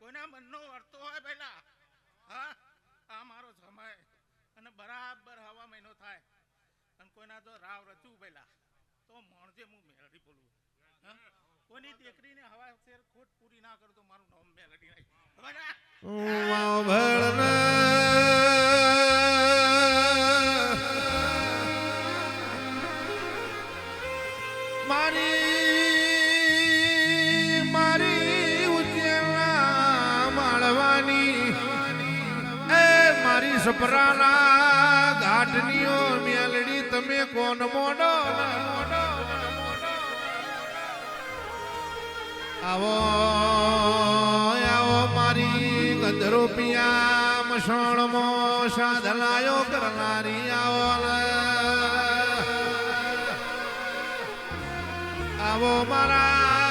કોઈના મનનો વર્તો હોય પહેલા હા આ મારો સમય અને બરાબર હવા મહિનો થાય અને કોઈના તો રાવ રચું પહેલા તો મોણજે હું મેલડી બોલું કોઈની દીકરીને હવા શેર ખોટ પૂરી ના કરતો મારું નામ મેલડી નહીં સપરાના ઘાટનીઓ મેલડી તમે કોણ મોડો આવો આવો મારી ગંધરો પિયા મસણમો સાધલાયો કરનારી આવો આવો મારા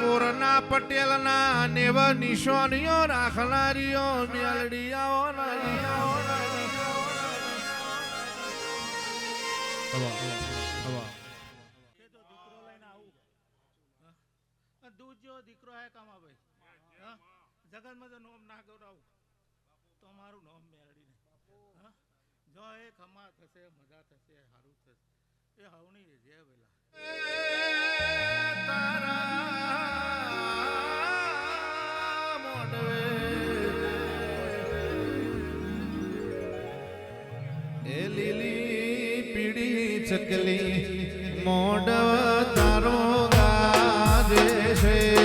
પૂરના પટેલના નેવ નિશાનીઓ રાખનારીઓ મેલડી આવો દૂધ જેવો દીકરો હે કામા ભાઈ જગતમાં તો નોમ ના ગૌરાવું તો મારું નોમ મેળડી ને જો એ ખમા થશે મજા થશે સારું થશે એ હવની જે પેલા ચકલી મોડવ તારો ગાજે છે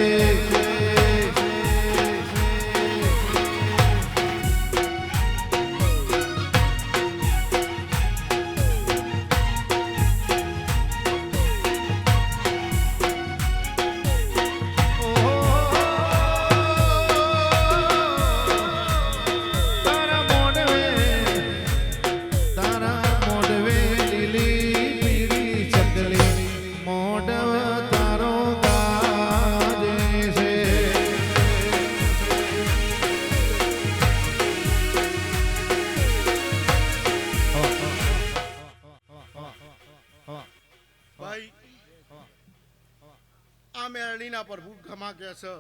પ્રભુ ખમા કે છે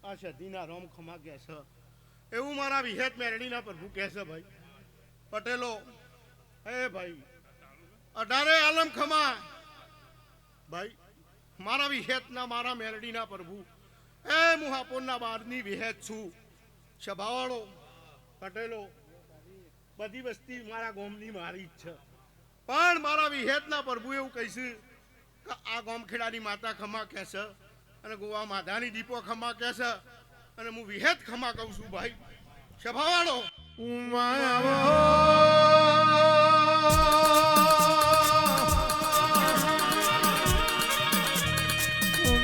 આ સદીના રોમ ખમા કે છે એવું મારા વિહેત મેરડીના પ્રભુ કે છે ભાઈ પટેલો હે ભાઈ અઢારે આલમ ખમા ભાઈ મારા વિહેતના મારા મેરડીના પ્રભુ એ મુહાપોરના બારની વિહેત છું સભાવાળો પટેલો બધી વસ્તી મારા ગોમની મારી જ છે પણ મારા વિહેતના પ્રભુ એવું કહીશું કે આ ગોમખેડાની માતા ખમા કે છે અને ગોવા માધાની દીપો ખમા કે છે અને હું વિહેત ખમા કહું છું ભાઈ સભાવાળો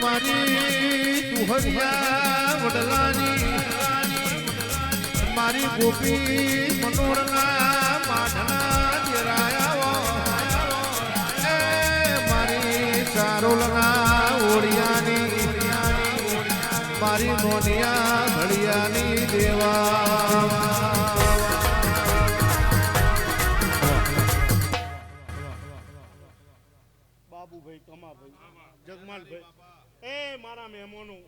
મારી તુહરિયા વડલાની મારી ગોપી મનોરના માધના દેરાયા મારી ચારોલના ઓડિયાની મારી નોનિયા ઘડિયાની દેવા બાબુભાઈ કમાભાઈ જગમાલભાઈ એ મારા મહેમાનો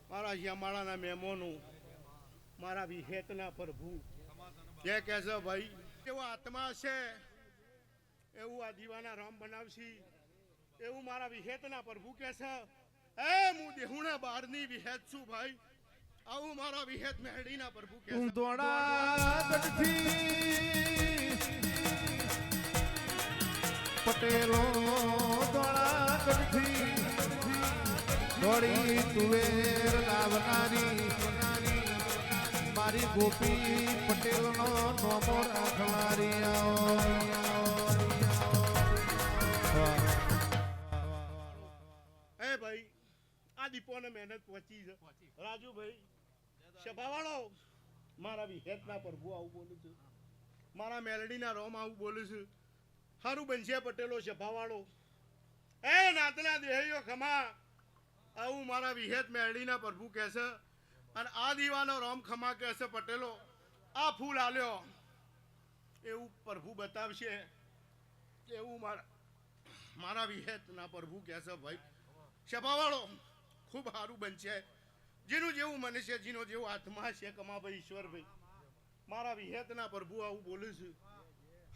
મારા શ્યામાળાના મહેમાનો મારા વિહેતના પ્રભુ જે કહે છે ભાઈ એવો આત્મા છે એવું આ દીવાના રામ બનાવશી એવું મારા વિહેતના પ્રભુ કહે છે એ હું દેહુણા બારની વિહેત છું ભાઈ આવું મારા વિહેત મેરડીના પ્રભુ કહે છે પટેલો દોડા કડથી દોડી તુવેર લાવનારી મારી ગોપી પટેલ નો નોમો રાખનારી હે ભાઈ આ દીપોને મહેનત પહોંચી છે રાજુભાઈ સભાવાળો મારા વિહેતના પ્રભુ આવું બોલું છું મારા મેલડીના રોમ આવું બોલું છું સારું બનશે પટેલો સભાવાળો એ નાતના દેહીઓ ખમા આવું મારા વિહેત મેલડીના પ્રભુ કહેશે અને આ દીવાનો રોમ ખમા કહેશે પટેલો આ ફૂલ આલ્યો એવું પ્રભુ બતાવશે એવું મારા વિહેતના પ્રભુ કહેશે ભાઈ સભાવાળો ખૂબ સારું બનશે. જેનું જેવું મનુષ્ય જેનો જેવો આત્મા છે કમાભાઈ ઈશ્વરભાઈ મારા વિહેતના પ્રભુ આવું બોલું છું.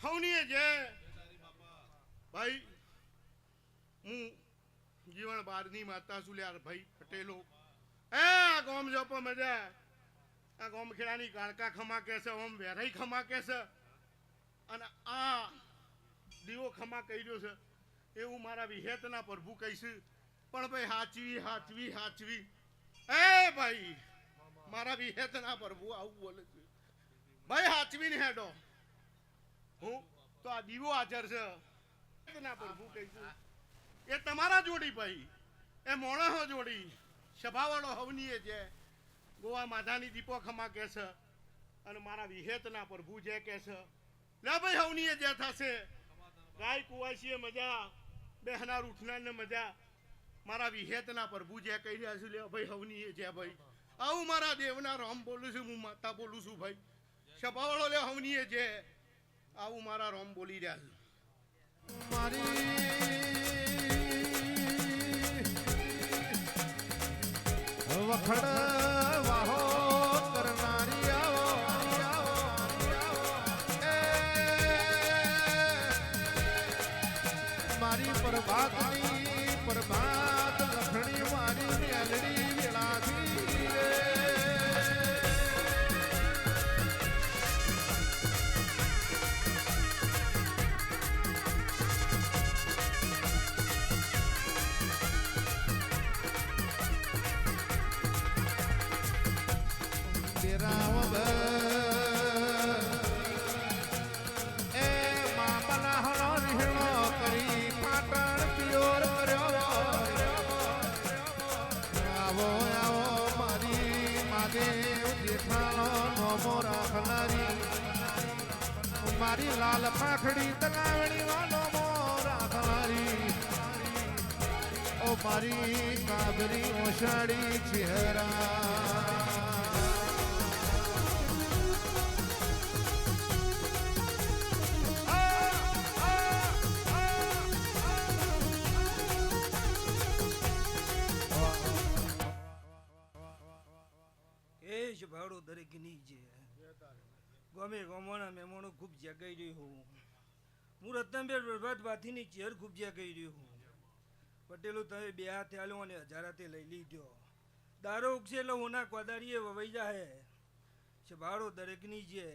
હવનીએ જે ભાઈ હું જીવન બારની માતા છું લ્યાર ભાઈ પટેલો એ આ ગોમ જોપો મજા આ ગોમ ખેડાની કાળકા ખમા કે છે ઓમ વેરાઈ ખમા કે છે અને આ દીવો ખમા કર્યો છે એવું મારા વિહેતના પ્રભુ કહીશું. પણ ભાઈ હાચવી હાચવી હાચવી એ ભાઈ મારા વિહેતના પ્રભુ આવું બોલે છે ભાઈ હાચવીને હેડો. હું તો આ દીવો હાજર છે ના પ્રભુ કહીશું એ તમારા જોડી ભાઈ એ મોણસો જોડી સભાવાળો હવનીએ છે ગોવા માધાની દીપો ખમા કે છે અને મારા વિહેતના પ્રભુ જે કે છે લે ભાઈ હવનીએ જે થશે ગાય કુવાસીએ મજા બેહનાર ઉઠનાર ને મજા મારા વિહેતના પ્રભુ જે કહી રહ્યા છે લે ભાઈ હવનીએ જે ભાઈ આવું મારા દેવના રામ બોલું છું હું માતા બોલું છું ભાઈ સભાવાળો લે હવનીએ જે આવું મારા રામ બોલી રહ્યા છે. મારી વખડ વાહો કરનારી આવો મારી પ્રભાતની પ્રભાત લખણી મારી મેલડી વેળાથી મારી લાલ પાખડી તલાવણી વાલો મોરાધારી ઓ મારી કાબરી ઓશાડી ચહેરા ભાડો દરેક ની છે ગમે ગમવાના મહેમાનો ખૂબ જગાઈ રહ્યો હું હું રત્નબેન પ્રભાત વાથીની ચેર ખૂબ જગાઈ રહ્યો હું પટેલો તમે બે હાથે આલો અને હજારાતે લઈ લીધો દારો ઉગશે એટલે હોના કોદારીએ વવાઈ જાહે છે ભાડો દરેકની છે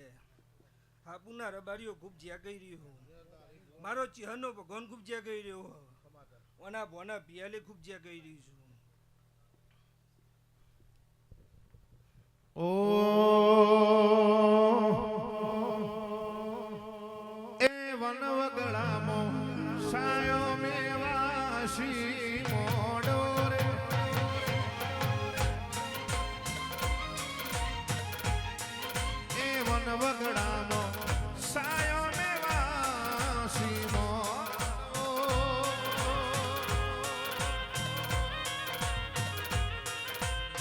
હાપુના રબારીઓ ખૂબ જગાઈ રહ્યો મારો ચહેરનો ભગવાન ખૂબ જગાઈ રહ્યો ઓના ભોના પિયાલે ખૂબ જગાઈ રહ્યું છું. ઓ એ વનવગળામો સાયો મેવાસી મોડો રે એ વનવગળામો સાયો મેવાસી મોડો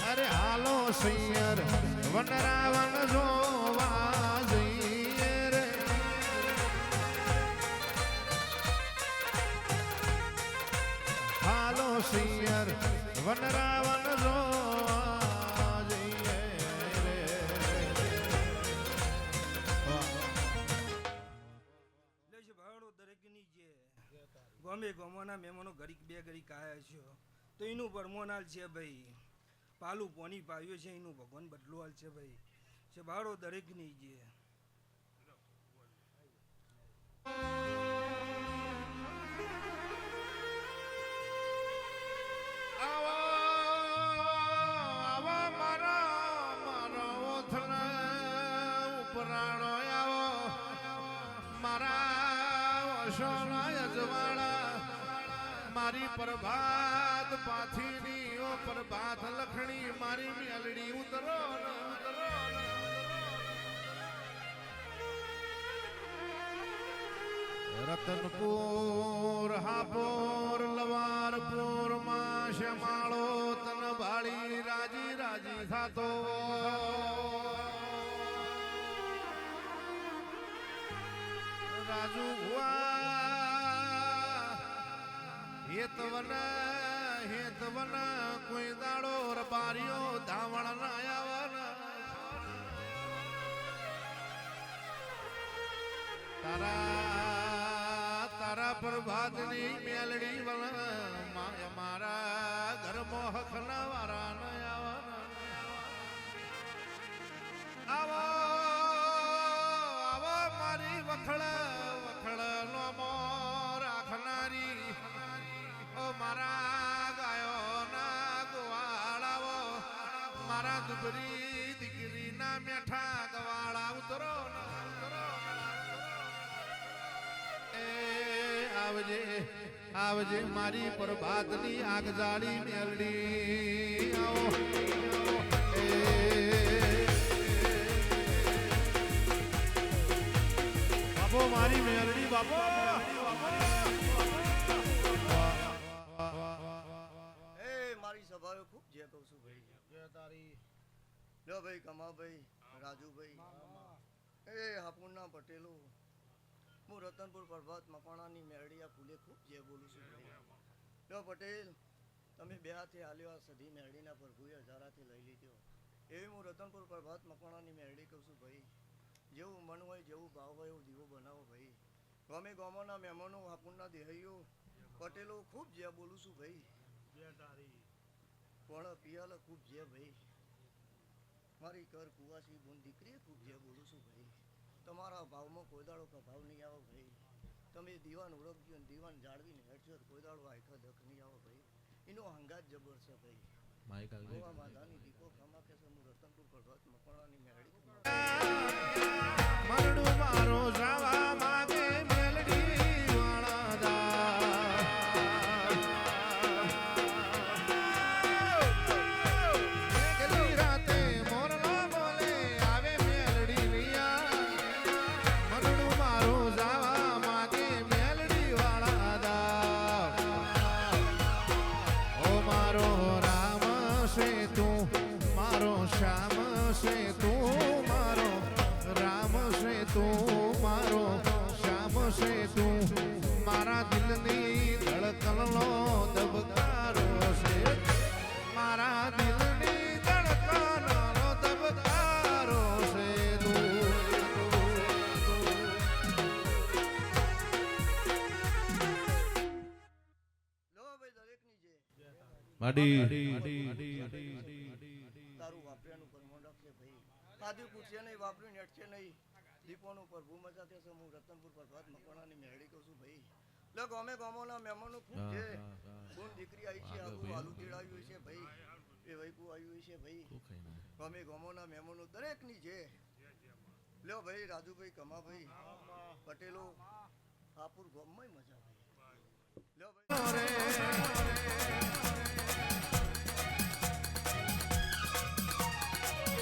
અરે હાલો સૈયર વનરાવન જોવા જઈએ રે હાલો સૈયર વનરાવન જોવા જઈએ રે લેશે ભાડો દરેકની જે ગમે ગમવાના મહેમાનો ઘડીક બે ઘડીક આયા છો તો એનું પરમોનાલ છે ભાઈ પાલું પોની પાવ્યો છે એનું ભગવાન બદલો હાલ છે ભાઈ છે ભાડો દરેકની જે આવો આવો મારો ઓથના ઉપરાણો આવો મારા સોના યજવાળા મારી પ્રભાત પાથીની ઓ પ્રભાત લખણી મારી મેલડી ઉતરો રતનપુર હાપોર લવારપુર માં શ્યામાળો તન ભાળી રાજી રાજી થાતો રાજુ ભુવા હેતવન હેતવન કોઈ દાડો રબારીઓ ધાવણ ના આવન તારા પ્રભાતની મેલડી વન મારા ઘર મોહખના વારા ન આવન આવો આવો મારી વખળ નો મો રાખનારી ઓ મારા ગાયો ના ગોવાળાઓ મારા દુબરી દીકરી ના મેઠા ગવાળા ઉતરો એ આવજે આવજે મારી પ્રભાતની આગ જાળી મેલડી આવો એ બાપો મારી મેલડી બાપો મારી સભાએ ખૂબ જે કહું છું ભાઈ લો ભાઈ કમાભાઈ રાજુભાઈ એ હાપુરના પટેલો હું રતનપુર પ્રભાત મકવાણાની મેરડીયા ફૂલે ખૂબ જે બોલું છું ભાઈ લો પટેલ તમે બે હાથે હાલ્યો આ સધી મેરડીના પ્રભુએ હજારાથી લઈ લીધો એવી હું રતનપુર પ્રભાત મકવાણાની મેરડી કહું છું ભાઈ જેવું મન હોય જેવું ભાવ હોય એવું દીવો બનાવો ભાઈ ગમે ગામોના મહેમાનો હાપુરના દેહૈયો પટેલો ખૂબ જે બોલું છું ભાઈ પણ પિયાલા ખૂબ જે ભાઈ મારી કર કુવાસી બોન દીકરીએ ખૂબ જે બોલું છું ભાઈ તમારા ભાવમાં કોઈ દાડો પ્રભાવ નહીં આવો ભાઈ તમે દીવાન ઓળખજો ને દીવાન જાળવીને હેઠજો કોઈ દાડો આખા દખ નહીં આવો ભાઈ એનો હંગાત જબર છે ભાઈ ગોવા માતાની દીપો ખમા કે છે હું રતનપુર પ્રભાત મકવાણાની મેરડી મરડું મારો જાવા માગે મેલડી વાળા દા કેટલી રાતે મોરલો બોલે આવે મેલડી લિયા મરડું મારો જાવા માગે મેલડી વાળા દા ઓ મારો રામ છે તું મારો શ્યામ છે તું મારો રામ છે તું મારો શ્યામ છે તું મારા દિલની ધડકનનો દબકારો છે મારા દિલની ધડકનનો દબકારો છે લો ભાઈ દરેકની જે માડી તારું વાપર્યાનું પરમણ રાખજે ભાઈ સાદું પૂછશે નહીં વાપર્યું નેટશે નહીં દીપોનું પ્રભુ મજા થશે હું રતનપુર પ્રભાત મકવાણાની મેરડી કહું છું ભાઈ લો ગમે ગમોના મહેમાનો ખૂબ છે કોણ દીકરી આવી છે આવું આલુ તેડાવ્યું છે ભાઈ એ વૈકુ આવ્યું છે ભાઈ ગમે ગમોના મહેમાનો દરેકની છે લો ભાઈ રાજુભાઈ કમાભાઈ પટેલો હાપુર ગામમાં મજા ભાઈ લો ભાઈ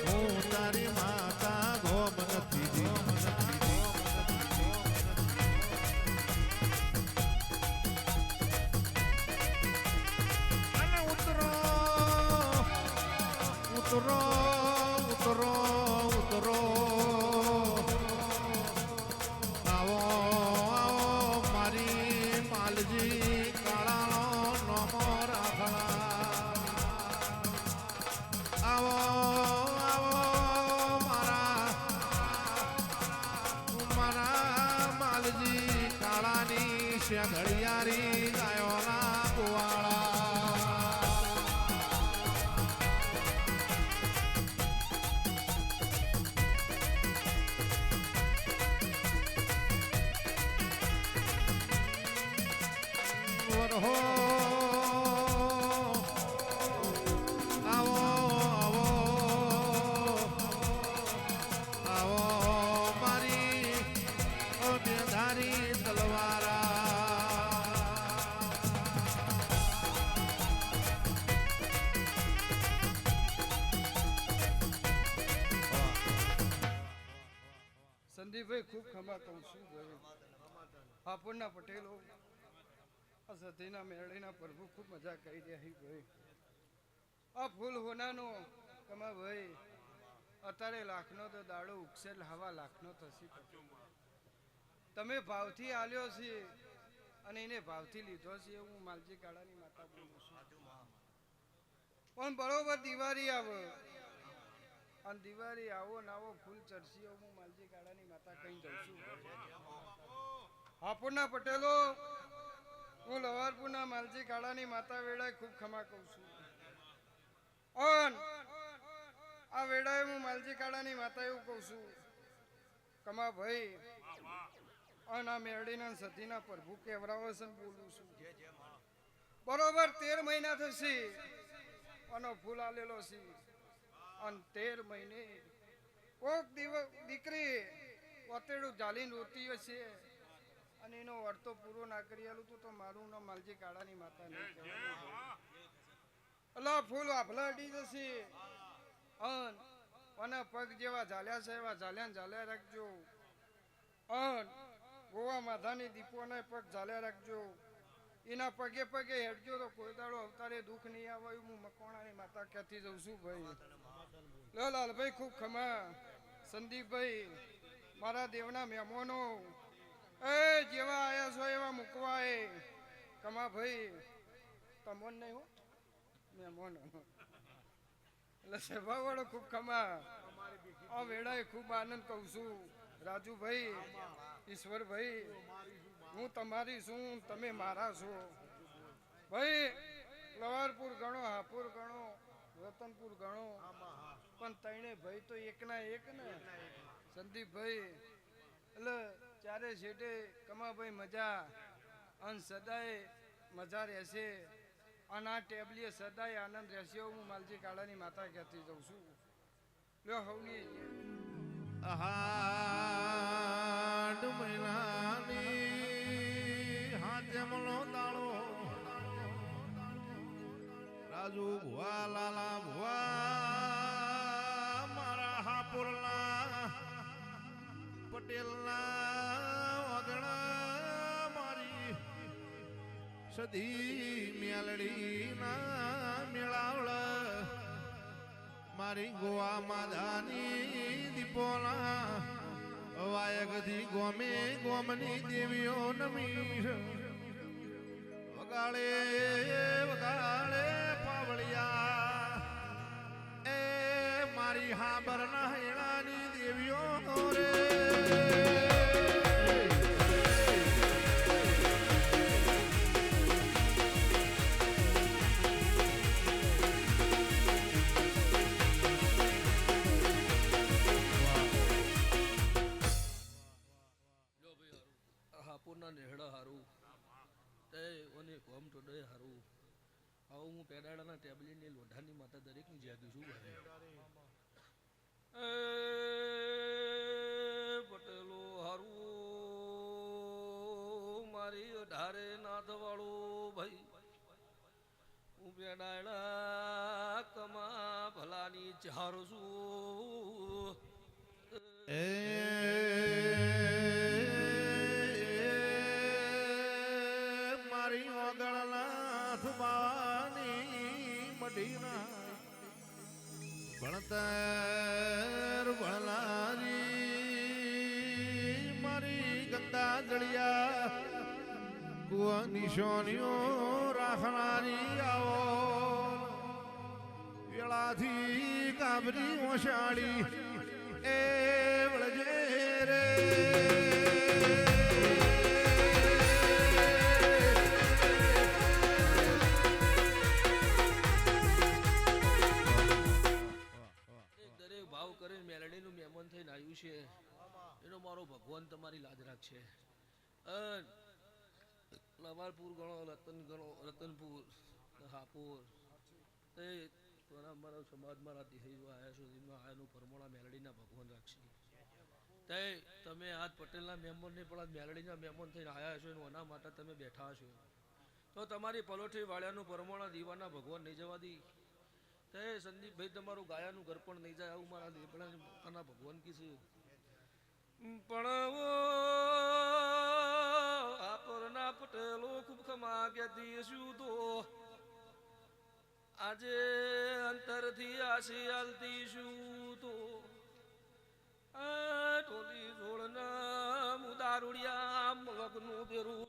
હું તારી માતા ગોમ નથી જી અને ઉતરો ઉતરો ઉતરો ઉતરો આવો આવો મારી માલજી કાળાનો નમો રાખણા આવો આવો મારા માલજી કાળાની શેઘડિયારી ગાયોના કુવાળા વરહો આવો આવો આવો મારી બેધારી તલવારા સંદીપભાઈ ખૂબ ખમા કહું છું ભાઈ હાપુરના પટેલો આ સતીના મેરડીના પ્રભુ ખૂબ મજા કરી રહ્યા ભાઈ આ ફૂલ હોનાનો કમા ભાઈ અત્યારે લાખનો તો દાડો ઉગશે હવા લાખનો થશે તમે ભાવથી આલ્યો છે અને એને ભાવથી લીધો છે હું માલજી કાળાની માતા બોલું છું પણ બરોબર દિવાળી આવે અને દિવાળી આવો ને આવો ફૂલ ચરસીઓ હું માલજી કાળાની માતા કઈ જઉં છું હાપુરના પટેલો હું લવારપુરના માલજી કાળાની માતા વેળાએ ખૂબ ખમા કહું છું અન આ વેળાએ હું માલજી કાળાની માતા એવું કહું છું કમા ભાઈ અને આ મેરડીના સતીના પ્રભુ કેવરાવો છે બોલું છું બરોબર 13 મહિના થશે અને ફૂલ આલેલો છે અને 13 મહિને કોક દીકરી પોતેડું ઝાલીને રોતી હશે અને એનો વર્તો પૂરો ના કરી આલું તો મારું નામ માલજી કાળાની માતા નહીં કહેવાનું અલા ફૂલ આભલા અડી જશે અને પગ જેવા ઝાલ્યા છે એવા ઝાલ્યા રાખજો અન ગોવા માધાની દીપોને પગ ઝાલ્યા રાખજો એના પગે પગે હેડજો તો કોઈ દાડો અવતારે દુઃખ નહીં આવે હું મકવાણાની માતા ક્યાંથી જઉં છું ભાઈ લાલભાઈ ખૂબ ખમા સંદીપભાઈ મારા દેવના મહેમાનો એ જેવા આયા છો એવા મૂકવા એ કમા ભાઈ તમોન નહીં હો મહેમાનો એટલે સભાવાળો ખૂબ ખમા આ વેળાએ ખૂબ આનંદ કહું છું રાજુભાઈ ઈશ્વરભાઈ હું તમારી છું તમે મારા છો ભાઈ લવારપુર ગણો હાપુર ગણો રતનપુર ગણો પણ તણે ભાઈ તો એકના એક ને સંદીપભાઈ એટલે ચારે છેટે કમાભાઈ મજા અને સદાય મજા રહેશે અને આ ટેબલીએ સદાય આનંદ રહેશે હું માલજી કાળાની માતા કહેતી જઉં છું લ્યો હવની આહાડ મહિનાની હાથેમનો દાડો રાજુ ભુવા લાલા ભુવા મારા હાપુરના પટેલના વગણા મારી સદી મેલડીના મેળાવળ મારી ગોવા માધાની દીપોના વાયગથી ગોમે ગોમની દેવીઓ નમી વગાડે વગાડે પાવળિયા એ મારી હાબરના હેણાની દેવીઓ રે હાપુરના નેહડા હારું તે ઓને કોમ તો દે હારું આવું હું પેડાડાના ટેબલીને લોઢાની માતા દરેકની જાગી છું ભાઈ એ પટેલો હારું મારી અઢારે નાથવાળું ભાઈ હું પેડાડા કમા ભલાની ચાર છું મારી ઓગળનાથ બાવાની મઢીના ભણતર ભણનારી મારી ગંગા જળિયા કુવા નિશાનીઓ રાખનારી આવો વેળાથી કાબરી ઓશાળી એ વળજે રે દરેક ભાવ કરીને મેલડીનું મહેમાન થઈને આવ્યું છે એનો મારો ભગવાન તમારી લાજ રાખશે લવારપુર ગણો રતનપુર હાપુર તે મારા સમાજ મારા દેહી આવ્યા છો એમનો આયાનું પરમોણા મેલડીના ભગવાન રાખશે તે તમે આજ પટેલના મહેમાનને પણ આજ મેલડીના મહેમાન થઈને આવ્યા છો એના માટે તમે બેઠા છો તો તમારી પલોઠી વાળ્યાનું પરમોણા દીવાના ભગવાન નહીં જવા દી તે સંદીપભાઈ તમારું ગાયાનું ઘર પણ નહીં જાય આવું મારા દેવળાના ભગવાન કીધું પણ આપરના પટેલો ખૂબ ખમા કહેતી શું તો આજે અંતરથી આશી આલતી શું તો આ ટોલી જોડના મુદારુડિયા મગનું પેરું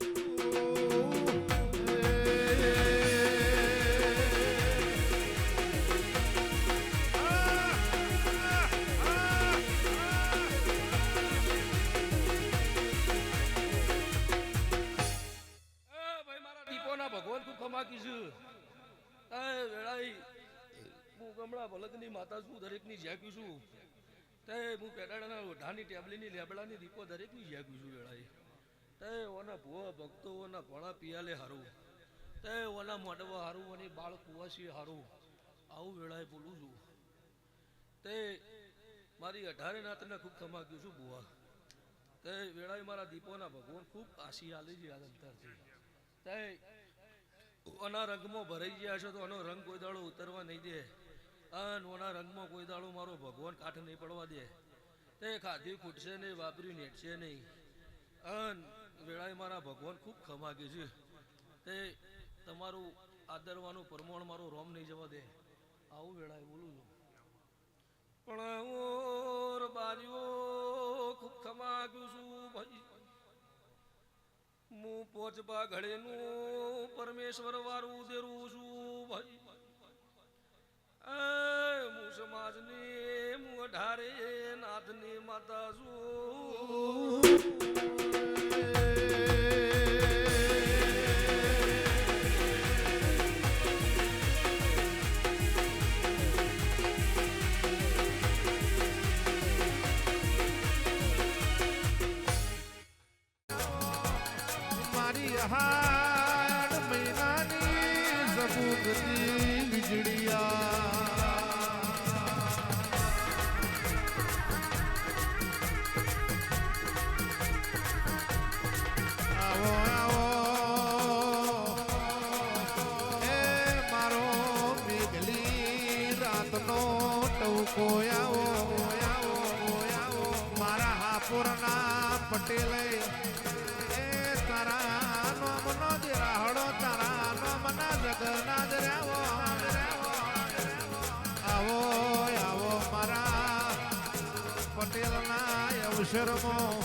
તાય વેળાઈ હું ગમડા ભલકની માતા છું દરેકની જ્યાક્યું છું તે હું પેટાડાના લોઢાની ટેબલીની લેબડાની દીપો દરેકની જ્યાક્યું છું વેળાઈ તે ઓના ભુવા ભક્તો ઓના ભણા પિયાલે હારું તે ઓના મોઢવા હારું અને બાળ કુવાસી હારું આવું વેળાએ બોલું છું તે મારી 18 નાતને ખૂબ થમાક્યું છું બુવા તે વેળાએ મારા દીપોના ભગવાન ખૂબ આશી આલી છે આ અંતરથી તે ઓના રંગમાં ભરાઈ ગયા છો તો આનો રંગ કોઈ દાડો ઉતરવા નહીં દે અને ઓના રંગમાં કોઈ દાડો મારો ભગવાન કાઠ નહીં પડવા દે તે ખાધી ખૂટશે નહીં વાપર્યું નેટશે નહીં અન વેળાએ મારા ભગવાન ખૂબ ખમાગે છે તે તમારું આદરવાનું પ્રમાણ મારો રોમ નહીં જવા દે આવું વેળાએ બોલું છું પણ ઓર બારીઓ ખૂબ ખમાગ્યું છું ભાઈ હું પોચબા ઘડેનું પરમેશ્વર વારું દેરું છું ભાઈ હું સમાજની હું 18 નાથની માતા છું મારી હાડ મહિનાની સબુગતી વીજળિયા આવો આવો એ મારો મેઘલી રાતનો ટવકો આવો આવો આવો મારા હાપુરના પટેલે તારા નોમનો જ રાહડો તારા નોમના જગના જ રેવો આવો આવો મારા પટેલના અવસરમાં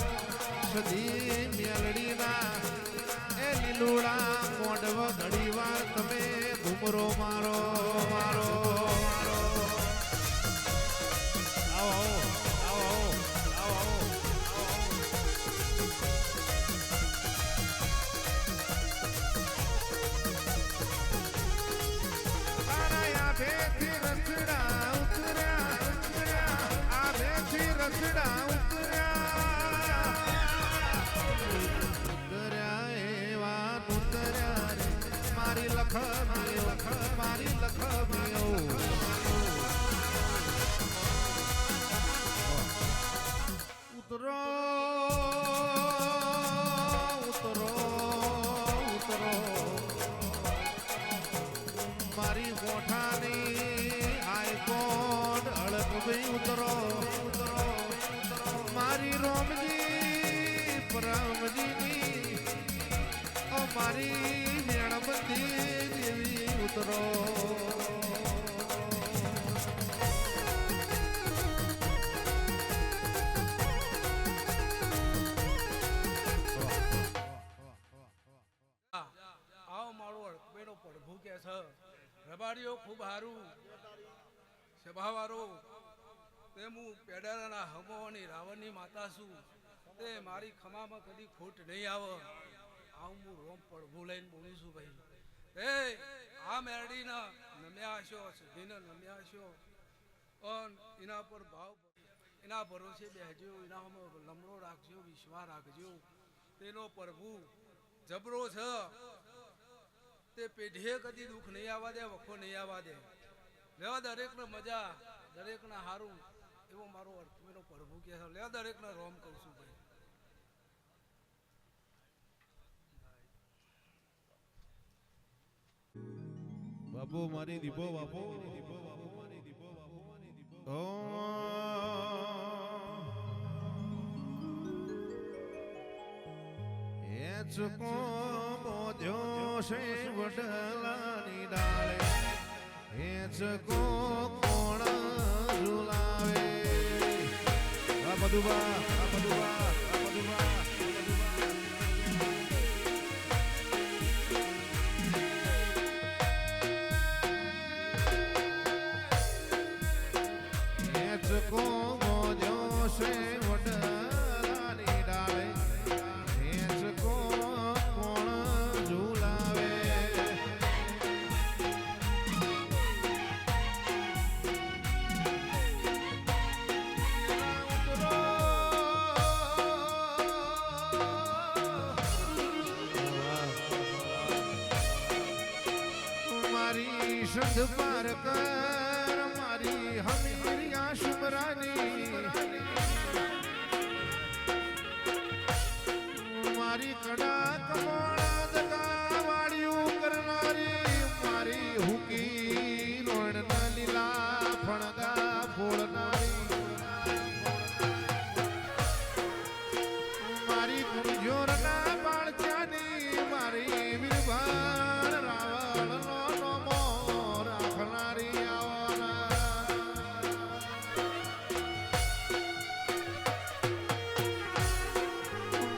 સદી મેલડીના એ લીલુડા મોઢવ ઘડી વાર તમે ઘુમરો મારો મારો આવો આવો આવો આભેથી રસડા ઉતર્યા આભેથી રસડા ઉતર્યા એવા ઉતર્યા રે મારી લખમીઓ મારી લખમીઓ ઉતરો ઉતરો ઉતરો મારી ગોઠાની હાઈકોર્ટ અળક ભાઈ ઉતરો મારી રોમજી પરમજીની ઓ મારી મેણબંધી દેવી ઉતરો આવો મારો અડકમેનો પ્રભુ કે છે રબાડીઓ ખૂબ હારું સભાવાળો તે હું પેડારાના હમો અને રાવણની માતા છું તે મારી ખમામાં કદી ખોટ નહીં આવે આવું હું રોમ પ્રભુ લઈને બોલીશું ભાઈ એ આ મેરડીના નમ્યા હશો સધીને નમ્યા હશો અને એના પર ભાવ એના ભરોસે બેસજો એના લમડો રાખજો વિશ્વાસ રાખજો તેનો પ્રભુ જબરો છે તે પેઢીએ કદી દુઃખ નહીં આવવા દે વખો નહીં આવવા દે લેવા દરેકને મજા દરેકને હારું એવો મારો અર્થમેનો પ્રભુ કે છે લેવા દરેકને રોમ કહું છું ભાઈ બાપુ મારી દીપો બાપુ મારી દીપો બાપુ મારી દીપો એ ચકો મોધ્યો છે વડલાની ડાળે એ ચકો કોણ ઝુલાવે આ બધું સંધ પાર કર મારી હમીરિયા શુભરાની મારી કડા કમોણા દગા વાળ્યું કરનારી મારી હુકી રોણના લીલા ફણગા ફોડનારી મારી ગુંજોરના બાળચાની મારી વીરભાન રાવણનો નમો રાખનારી આવના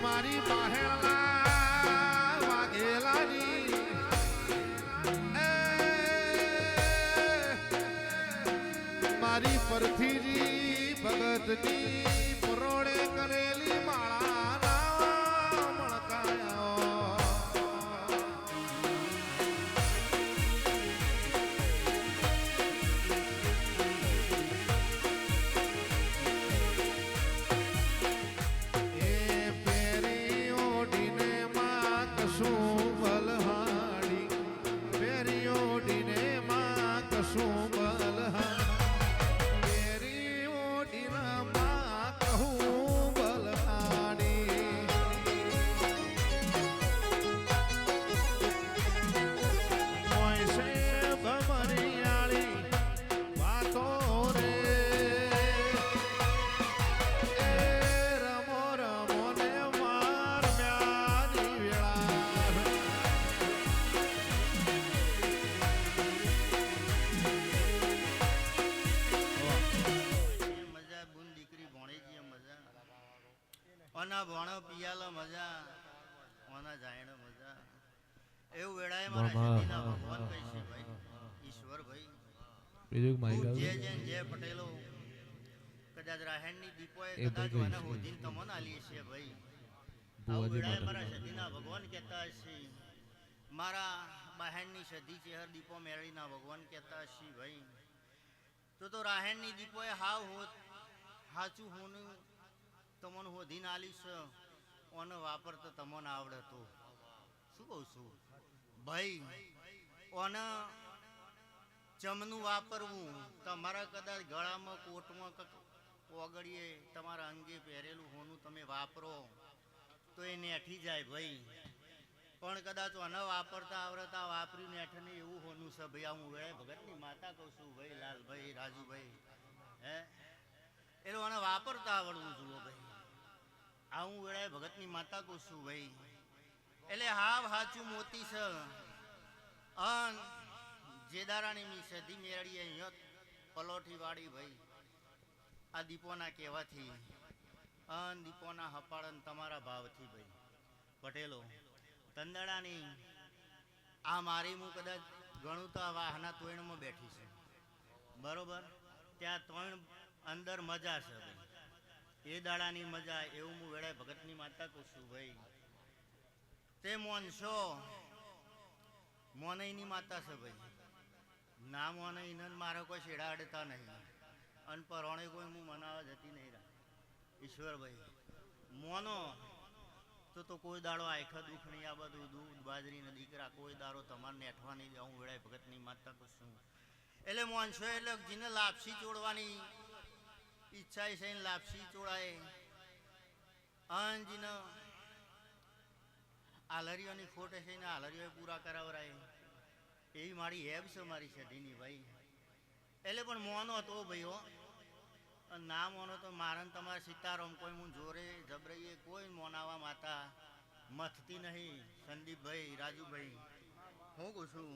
મારી બાહેલા વાઘેલાની મારી પરથીજી ભગતની પરોડે કરેલી માળા મણકાયા એ પેરી ઓઢીને માં કશું બલહાડી પેરી ઓઢીને માં કશું બલહાડી પેરી ઓઢીને માં કહું બલહાડી મોય સે ભમરિયાળી વાતો રે એ રમો રમો ને માર મ્યાની વેળા મજા બુન દીકરી ભણી જઈએ મજા ઓના ભણો પિયાલો મજા ઓના જાયણો મજા એવું વેળાએ મારા શરીરના ભગવાન કહીશે ભાઈ ઈશ્વર ભાઈ જે જે પટેલો કદાચ રાહેણની દીપોએ કદાચ મને હોધીને તમને આલી છે ભાઈ આવું વેળાએ મારા સદીના ભગવાન કહેતા હશે મારા બહેનની સદી ચેહર દીપો મેળવીના ભગવાન કહેતા હશે ભાઈ તો રાહેણની દીપોએ હાવ હોત હાચું હોનું તમને હોધીને આલીશ ઓને વાપરતો તમને આવડે તો શું કહું છું ભાઈ ઓને ચમનું વાપરવું તમારા કદાચ ગળામાં કોટમાં ઓગળીએ તમારા અંગે પહેરેલું હોનું તમે વાપરો તો એ નેઠી જાય ભાઈ પણ કદાચ ઓને વાપરતા આવડતા વાપર્યું નેઠે નહીં એવું હોનું છે ભાઈ હું વેળે ભગતની માતા કહું છું ભાઈ લાલભાઈ રાજુભાઈ હે એ લોકોને વાપરતા આવડવું જુઓ ભાઈ આ હું વેળે ભગતની માતા કહું છું ભાઈ એટલે હાવ હાચું મોતી છે અન જેદારાની મી સધી મેળીએ અહીંયા પલોઠી વાળી ભાઈ આ દીપોના કહેવાથી અન દીપોના હપાડન તમારા ભાવથી ભાઈ પટેલો તંદડાની આ મારી હું કદાચ ગણું તો વાહના તોયણમાં બેઠી છે બરોબર ત્યાં તોયણ અંદર મજા છે ભાઈ એ દાડાની મજા એવું હું વેળાએ ભગતની માતા કહું છું ભાઈ તે મોનશો મોનઈની માતા છે ભાઈ ના મોનઈને મારે કોઈ છેડા અડતા નહીં અને પરોણે કોઈ હું મનાવા જતી નહીં રાખ ઈશ્વરભાઈ મોનો તો કોઈ દાડો આખા દુઃખ નહીં આ બધું દૂધ બાજરી ને દીકરા કોઈ દાડો તમારે નેઠવા નહીં જાઉં વેળાએ ભગતની માતા કહું છું એટલે મોનશો એટલે જેને લાપસી ચોડવાની ઈચ્છા છે લાપસી ચોડાય અંજીને આલરીઓની ખોટ છે ને આલરીઓ પૂરા કરાવરાય એવી મારી હેબ છે મારી સઢીની ભાઈ એટલે પણ મોનો હતો ભાઈ હો ના મોનો તો મારણ તમારે સીતારામ કોઈ હું જોરે જબરાઈએ કોઈ મોનાવા માતા મથતી નહીં સંદીપભાઈ રાજુભાઈ હું કહું છું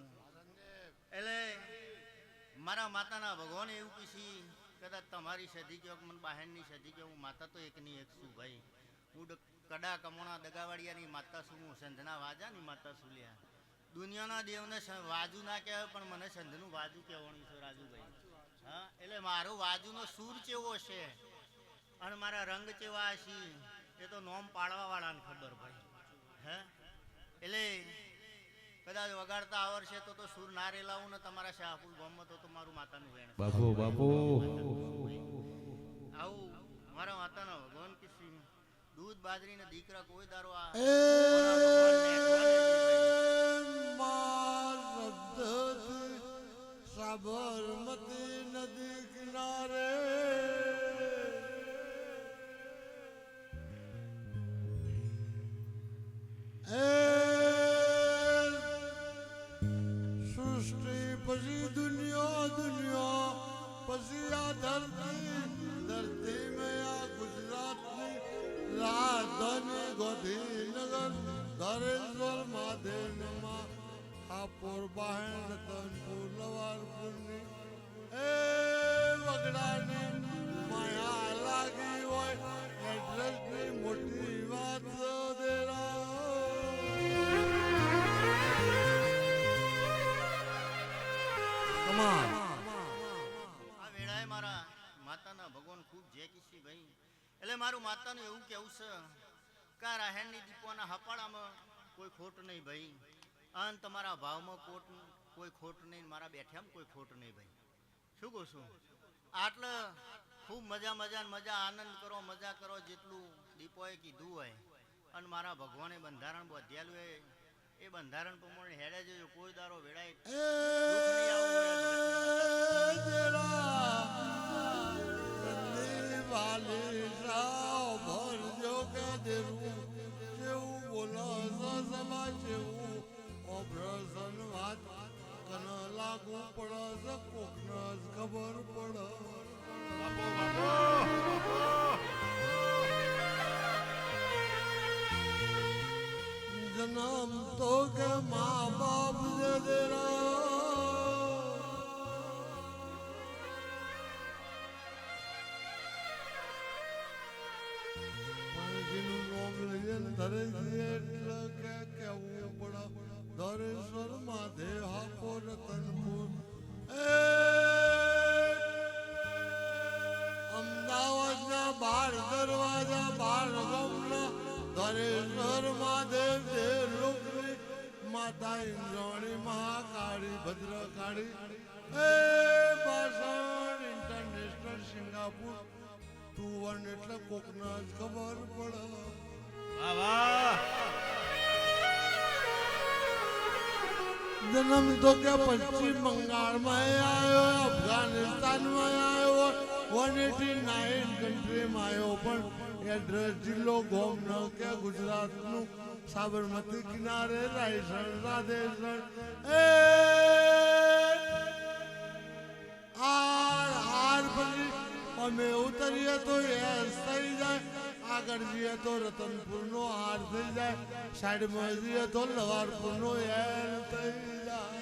એટલે મારા માતાના ભગવાન એવું કીધી કદાચ તમારી સધી કે મને બહેનની સધી કે હું માતા તો એકની એક છું ભાઈ હું કડા કમોણા દગાવાડિયાની માતા છું હું સંધના વાજાની માતા છું લ્યા દુનિયાના દેવને વાજુ ના કહેવાય પણ મને સંધનું વાજુ કહેવાનું છે રાજુભાઈ હા એટલે મારો વાજુનો સૂર કેવો છે અને મારા રંગ કેવા છે એ તો નોમ પાડવા વાળાને ખબર ભાઈ હે એટલે કદાચ વગાડતા આવડશે તો સૂર ના રેલાવું ને તમારા શાહપુર ગામમાં તો મારું માતાનું વેણ બાપુ બાપુ આવું મારા માતાના ભગવાન કિસી દૂધ બાજરી ને દીકરા કોઈ દારો આ સાબરમતી નદી કિનારે એ સૃષ્ટિ પછી દુનિયા પછી આ ધરતી મેં આ ગુજરાતની રાજધાની ગાંધીનગર ધરેશ્વર મહાદેવમાં હાપોર બાહેણ રતનપુર લવારપુરની એ વગડાની માયા લાગી હોય એડ્રેસની મોટી વાત દેરા આ વેળાએ મારા માતાના ભગવાન ખૂબ જે કિસી ભાઈ એટલે મારું માતાનું એવું કેવું છે કે આ રાહેણની દીપોના હપાડામાં કોઈ ખોટ નહીં ભાઈ અને તમારા ભાવમાં કોઈ ખોટ નહીં મારા બેઠામાં કોઈ ખોટ નહીં ભાઈ શું કહું છું આટલે ખૂબ મજા આનંદ કરો મજા કરો જેટલું દીપોએ કીધું હોય અને મારા ભગવાને બંધારણ બાંધેલું હોય એ બંધારણ પ્રમાણે હેડે જજો કોઈ દારો વેળાએ દુઃખ નહીં લાગુ પડે કોકને ખબર પડે જન્મ તો કે મા બાપ દે દેરા કેવું પડે ધરેશ્વર મહાદેવ હાપોર રતનપુર અમદાવાદના 12 દરવાજા 12 ગામના ધરેશ્વર મહાદેવ દેવલોકની માતા ઇન્દ્રાણી મહાકાળી ભદ્રકાળી એ બાસણ ઇન્ટરનેશનલ સિંગાપુર 21 એટલે કોકના જ ખબર પડે જન્મ તો કે પશ્ચિમ બંગાળમાં આવ્યો અફઘાનિસ્તાનમાં આવ્યો 189 કન્ટ્રીમાં આવ્યો પણ એડ્રેસ જિલ્લો ગોમ ન કે ગુજરાતનું સાબરમતી કિનારે રાયસણ રાધેસણ એ આર પછી અમે ઉતરીએ તો એસ થઈ જાય આગળ જઈએ તો રતનપુર નો હાર થઈ જાય સાઈડમાં જઈએ તો લવારપુર નો એલ થઈ જાય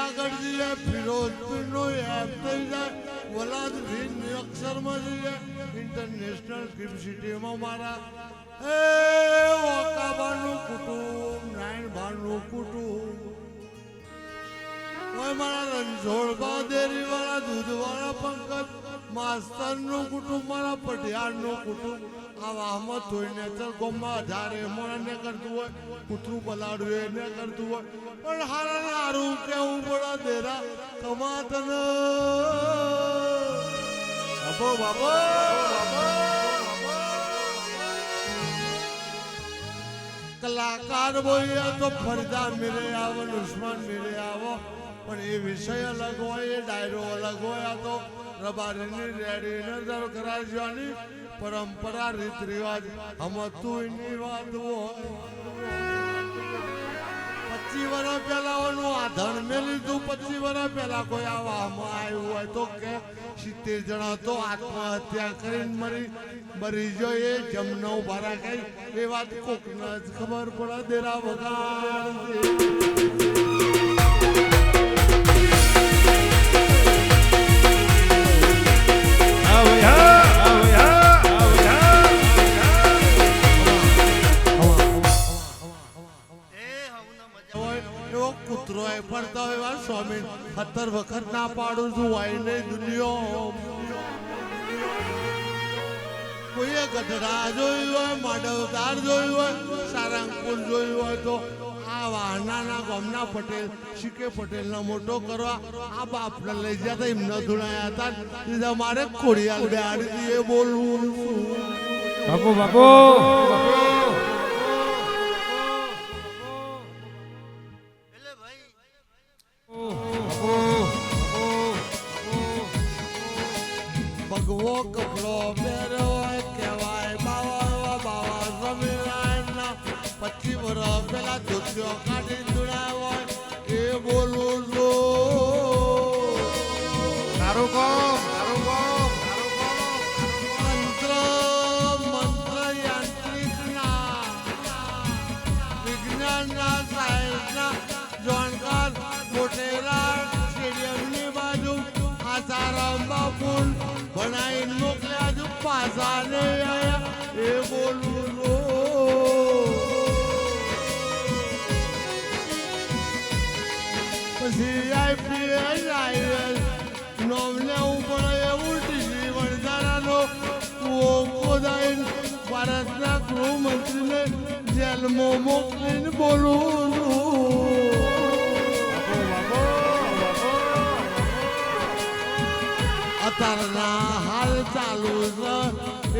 આગળ જઈએ ફિરોજપુર નો એપ થઈ જાય વલાદ અક્ષરમાં જઈએ ઇન્ટરનેશનલ ફિલ્મ સિટીમાં મારા એ ઓકાબાનું કુટુંબ નાયણભાનું કુટુંબ મારા રણછોડબા ડેરી વાળા દૂધ વાળા પંકજ માસ્તર નું કુટુંબ મારા પટિયાર નું કુટુંબ આ વાહમાં ધોઈને ચલ ગોમમાં 18 મોણા ને કરતું હોય કૂતરું બલાડું એને કરતું હોય પણ હારા હારું કેવું પડે દેરા કમાતન બાબો કલાકાર બોલીએ તો ફરદા મેરે આવો ઉસ્માન મેરે આવો પણ એ વિષય અલગ હોય એ ડાયરો અલગ હોય આ તો રબારીની રેડી નજર કરાવવાની પરંપરા રીત રિવાજ હમતું એની વાત હોય 25 વર્ષ પહેલા ઓનું આધણ મેં લીધું 25 વર્ષ પહેલા કોઈ આવામાં આવ્યું હોય તો કે 70 જણા તો આત્મહત્યા કરીને મરી જો એ જમનો ભરા કઈ એ વાત કોકને જ ખબર પડે દેરા વગાડ કૂતરો ફરતા હોય સ્વામી 17 વખત ના પાડું છું હોય નહીં દુનિયા કોઈએ ગઢડા જોયું હોય માડવદાર જોયું હોય સારંગપુર જોયું હોય તો આ વાહનાના ગામના પટેલ શીકે પટેલનો મોટો કરવા આ બાપને લઈ જતા એમને ધૂણાયા હતા મારે ખોડિયાલ બેહાડી એ બોલવું બાપુ બાપુ કપડો પહેર્યો હોય કહેવાય બાવા બાવા સ્વામિનારાયણના 25 વર્ષ પેલા ધોતિયો કાઢી દુડાયો હોય એ બોલું છું તારું કોમ તારું કોમ મંત્ર મંત્ર યાંત્રિકના વિજ્ઞાનના સાયન્સના જાણકાર મોટેરા સ્ટેડિયમની બાજુ આસારામ બાપુ બનાવીને મોકલ્યા છું પાછા નહીં આયા એ બોલું છું. પછી આઈપીએસ આઈએસ નોમને ઉપર એવું ટીવી વણઝારાનો કૂવો ખોદાઈને ભારતના ગૃહમંત્રીને જેલમાં મોકલીને બોલું છું. અત્યારના હાલ ચાલુ છે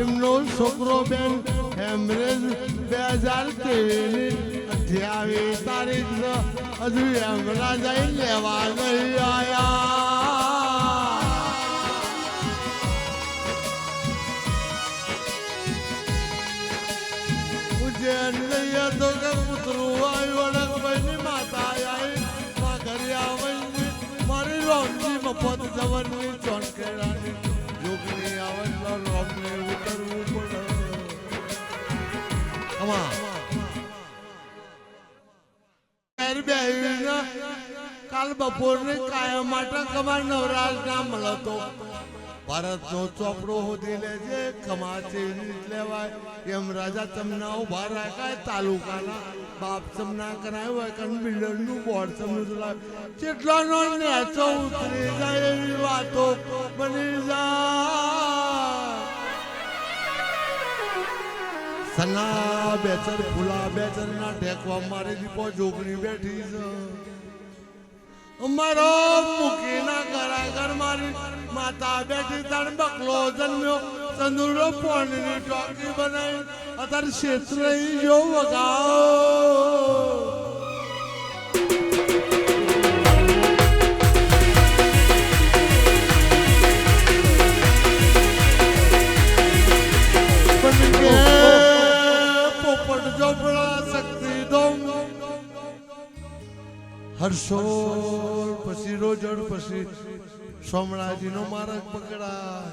એમનો છોકરો બેન હેમરેજ 2023 28 તારીખ છે હજુ હેમરા જઈ લેવા નહીં આયા. ઉજ્જૈન જઈએ તો કે પુતરું આવ્યું અડકભાઈની માતા આવી ઘરે આવે મારી રોમજી મફત જવનની ચોંકેરાની જોગણી આવે રોમને ઉતરવું પડે. કાલ બપોરને કાયમ માટે કમાર નવરાજ ના મળતો ભારતનો ચોપડો હોધી લેજે ખમાચી રીત લેવાય એમ રાજા તમના ઉભા રાખાય તાલુકાના બાપ તમના કરાય હોય કન બિલ્ડરનું બોર્ડ તમનું ચલાવે કેટલાનો નેચો ઉતરી જાય એવી વાતો બની જાય. સના બેચર ફૂલા બેચર ના ઢેકવા મારી દીપો જોગણી બેઠી છે. મારો મૂકીના ઘર મારી માતા બેઠી તાણ બકલો જન્મ્યો તંદુરો પોણની ટોકી બનાવી અત્યારે ક્ષેત્ર જો વગાવ. પોપટ ચોપડા શક્તિ દોમ હર્ષોલ પછી રોજડ પછી સોમણાજીનો માર્ગ પકડાય.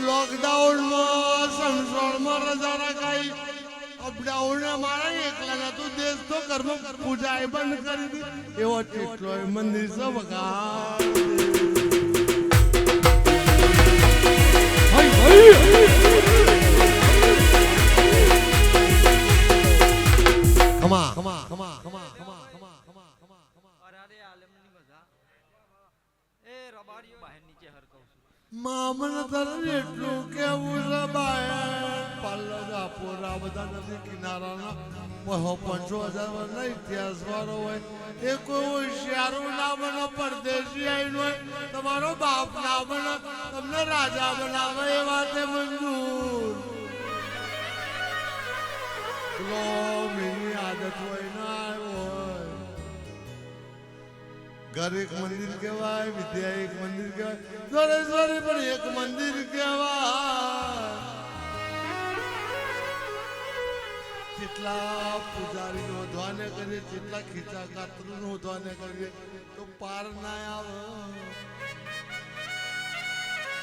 લોકડાઉનમાં સંસોળમાં રજા રખાઈ અપડાઉન મારા એકલા તું દેશ તો કર્મ પૂજા બંધ કરી દી એવો કેટલો મંદિર છે વગાડ. મામલતર એટલું કેવું છે બાય પાલગાપુરા બધા નદી કિનારાના 55,000 વર્ષના ઇતિહાસ વાળો હોય એ કોઈ હોશિયારું ના બને પરદેશી આવીને હોય તમારો બાપ ના બને તમને રાજા બનાવે એ વાતે મંજૂર. આદત હોય ના હોય ઘર એક મંદિર કહેવાય વિદ્યા એક મંદિર કહેવાય દરેશ્વરી પણ એક મંદિર કહેવાય. જેટલા પૂજારી નો ધ્વાને કરીએ જેટલા ખીચા કાતર નો ધ્વાને કરીએ તો પાર ના આવે.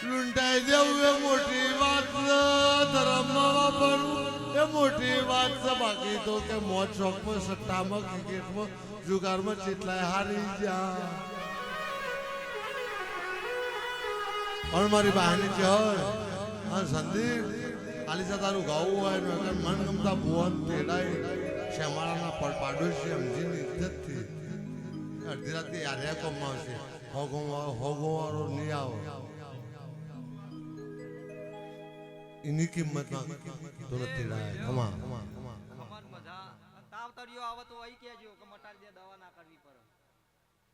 લૂંટાઈ જવું એ મોટી વાત ધર્મમાં વાપરવું એ મોટી વાત છે. બાકી તો કે મોજ શોખમાં સટ્ટામાં ક્રિકેટમાં જુગારમાં જેટલાય હારી ગયા. પણ મારી બહાની છે હા સંદીપ ખાલી તારું ગાવું હોય ને મન ગમતા ભુવન તેડાઈ શ્યામાળાના પાડોશી સમજીની ઇજ્જતથી અડધી રાતે યાર્યા કોમમાં આવશે હોગોવાળો નહીં આવો એની કિંમતમાં તો નથી લાય. ખમા તાવતરીઓ આવે તો અહીં કહેજો કે મટાડી દે દવા ના કરવી પડે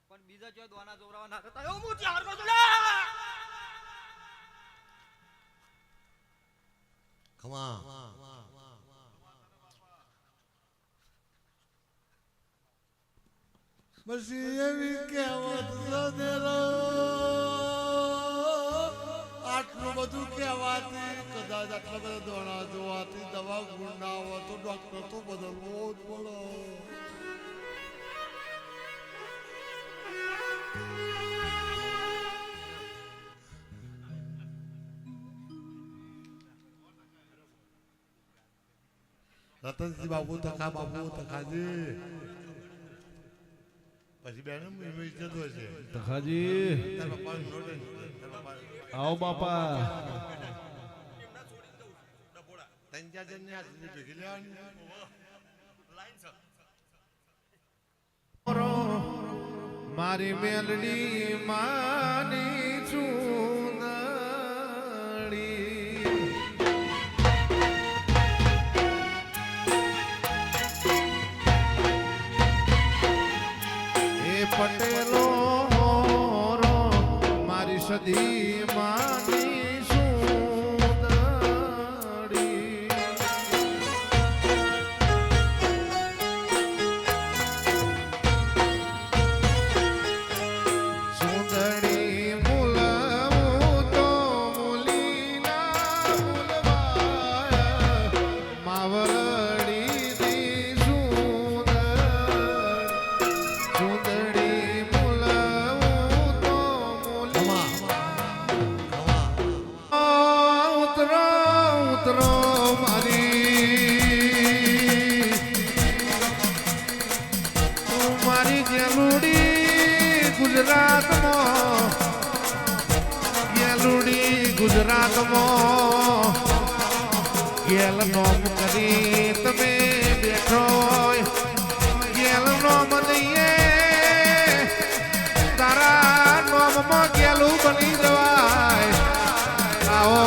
પણ બીજા જો દવાના જોરાવા ના થતા એવું હું ચાર નો ખમા બસ એવી કહેવત બધું કહેવાથી કદાચ આટલા બધા દોણા જોવાથી દવા ગુણ ના હોય તો ડોક્ટર તો બદલવો જ પડે. રતનજી બાબુ તખાજી પછી બેન ઇજ્જત હોય છે. તખાજી તારા પપ્પાનું નોટ હોય ને, તારા પપ્પા આવો બાપા. ત્રણ ચાર જણને હાથની ભેગી લેવાની. મારી મેલડી માની ચૂંદડી એ પટેલો રો મારી સદી માની ચૂંદડી સુંદરી મુલાવું તો મુલીના મુલવાય માવલડી દી સુંદરી મુલાવું તો ઉતરો ઉતરો મારી મારી ગેલુડી ગુજરાતમાં ગેલુડી ગુજરાતમાં ગેલ નોમ કરી તમે બેઠો ગેલ નોમ દઈએ તારા નોમમાં ગેલું બની જવાય. આવો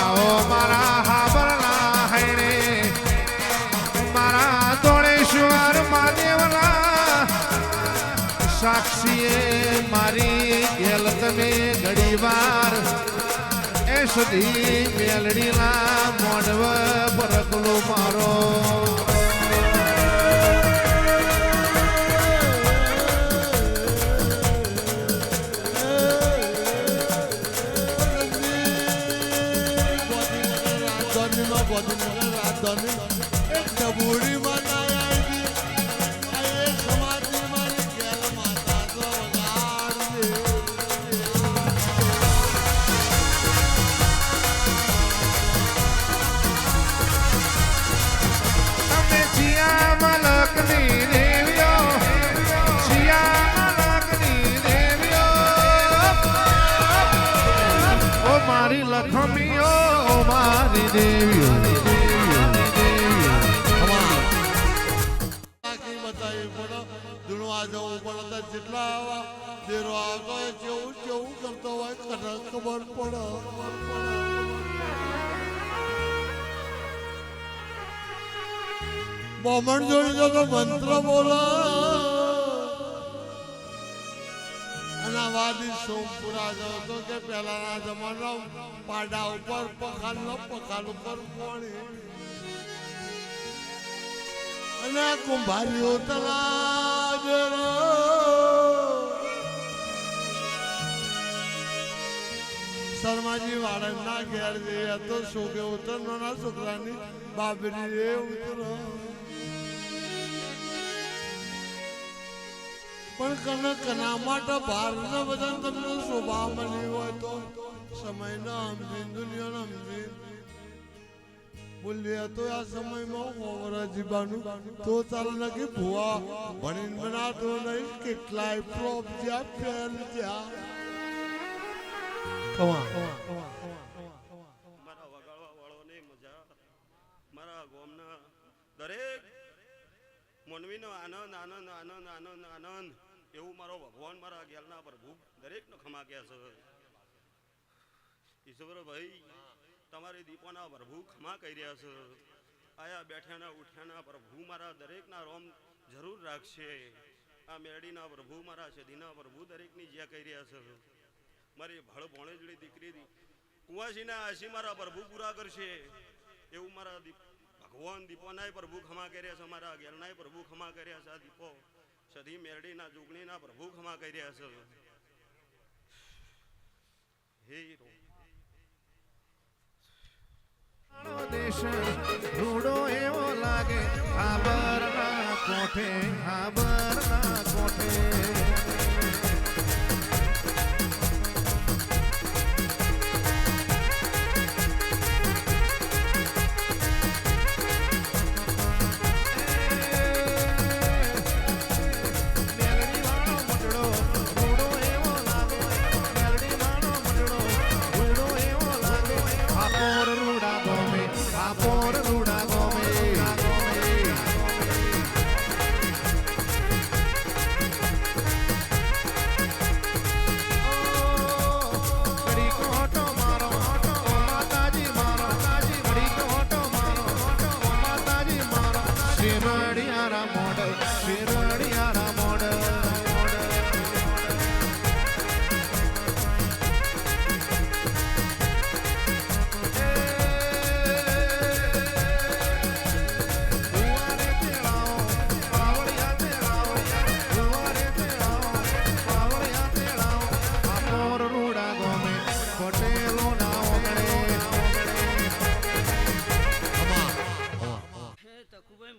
આવો મારા હાબરના હૈણે મારા દોડેશ્વર મહાદેવના સાક્ષીએ મારી ગેલ તમે ઘડી વાર એ સુધી મેલડીના મોઢવ પરકલો મારો રાજધાની એક ડબુડીમાં ના આવી એ સમાજની મારી ગેલ માતા તો વગાડજે. તમે સિયા મલકની દેવીઓ સિયા મલકની દેવીઓ ઓ મારી લખમીઓ ઓ મારી દેવીઓ આખી બતાવી પડે ધૂણવા જવું પડે તો જેટલા આવા દેરો આવતો હોય જેવું જેવું કરતો હોય ખબર પડે. બોમણ જોઈ જો તો મંત્ર બોલો અને વાદી સોમપુરા જાવ તો કે પહેલાના જમાના પાડા ઉપર પખાલ ઉપર કોણી અને કુંભારીઓ તલાજ શર્માજી વાળંદના ઘેર જઈએ તો શોકે ઉતરનો ના છોકરાની બાબરી એ ઉતરો પણ કને કના માટે બહાર ને બધા તમને શોભા મળી હોય તો સમય ના સમજી દુનિયા સમજી બોલીએ તો આ સમયમાં હોવરા જીબાનું તો ચાલ નકી ભુવા ભણીને બનાતો નહીં કેટલાય પ્રોપ જ્યાં ફેલ જ્યાં મારા વગાડવા વાળોને મજા મારા ગામના દરેક મનવીનો આનંદ આનંદ આનંદ આનંદ આનંદ એવું મારો ભગવાન મારા ગેલના પ્રભુ દરેકનો ખમા કહે છે. ઈશ્વરભાઈ તમારી દીપોના પ્રભુ ખમા કહી રહ્યા છે. આયા બેઠાના ઉઠ્યાના પ્રભુ મારા દરેકના રોમ જરૂર રાખશે. આ મેરડીના પ્રભુ મારા સદીના પ્રભુ દરેકની જ્યાં કહી રહ્યા છે. મારી ભળ ભોણેજળી દીકરી કુંવાસીના આશી મારા પ્રભુ પૂરા કરશે એવું મારા ભગવાન દીપોનાય પ્રભુ ખમા કર્યા છે. મારા ગેલનાય પ્રભુ ખમા કર્યા છે. આ દીપો સદી મેરડીના જોગણીના પ્રભુ ખમા કર્યા છે. હે દેશ રૂડો એવો લાગે આબરના કોઠે આબરના કોઠે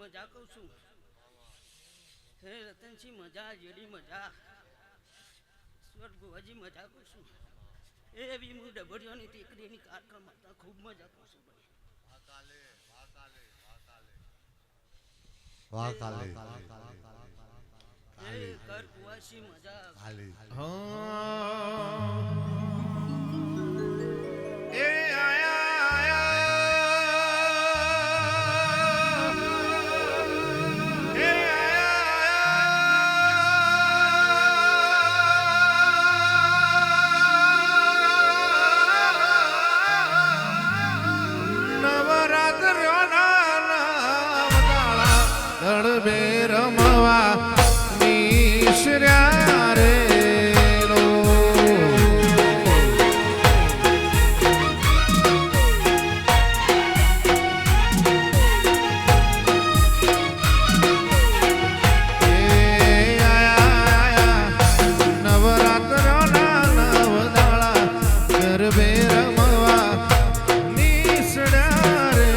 મજા કહું છું હે રતનસિંહ મજા જેડી મજા સ્વર્ગવાજી મજા કહું છું એવી હું ડબડિયાની ટેકરીની કાર્યક્રમમાં ખૂબ મજા કહું છું ભાઈ કર કુવાસી મજા એ આયા બે રમવા નિશ્ર્યા રે નવરાત્રના નવદાળા ગરબે રમવા નિશ્ર્યા રે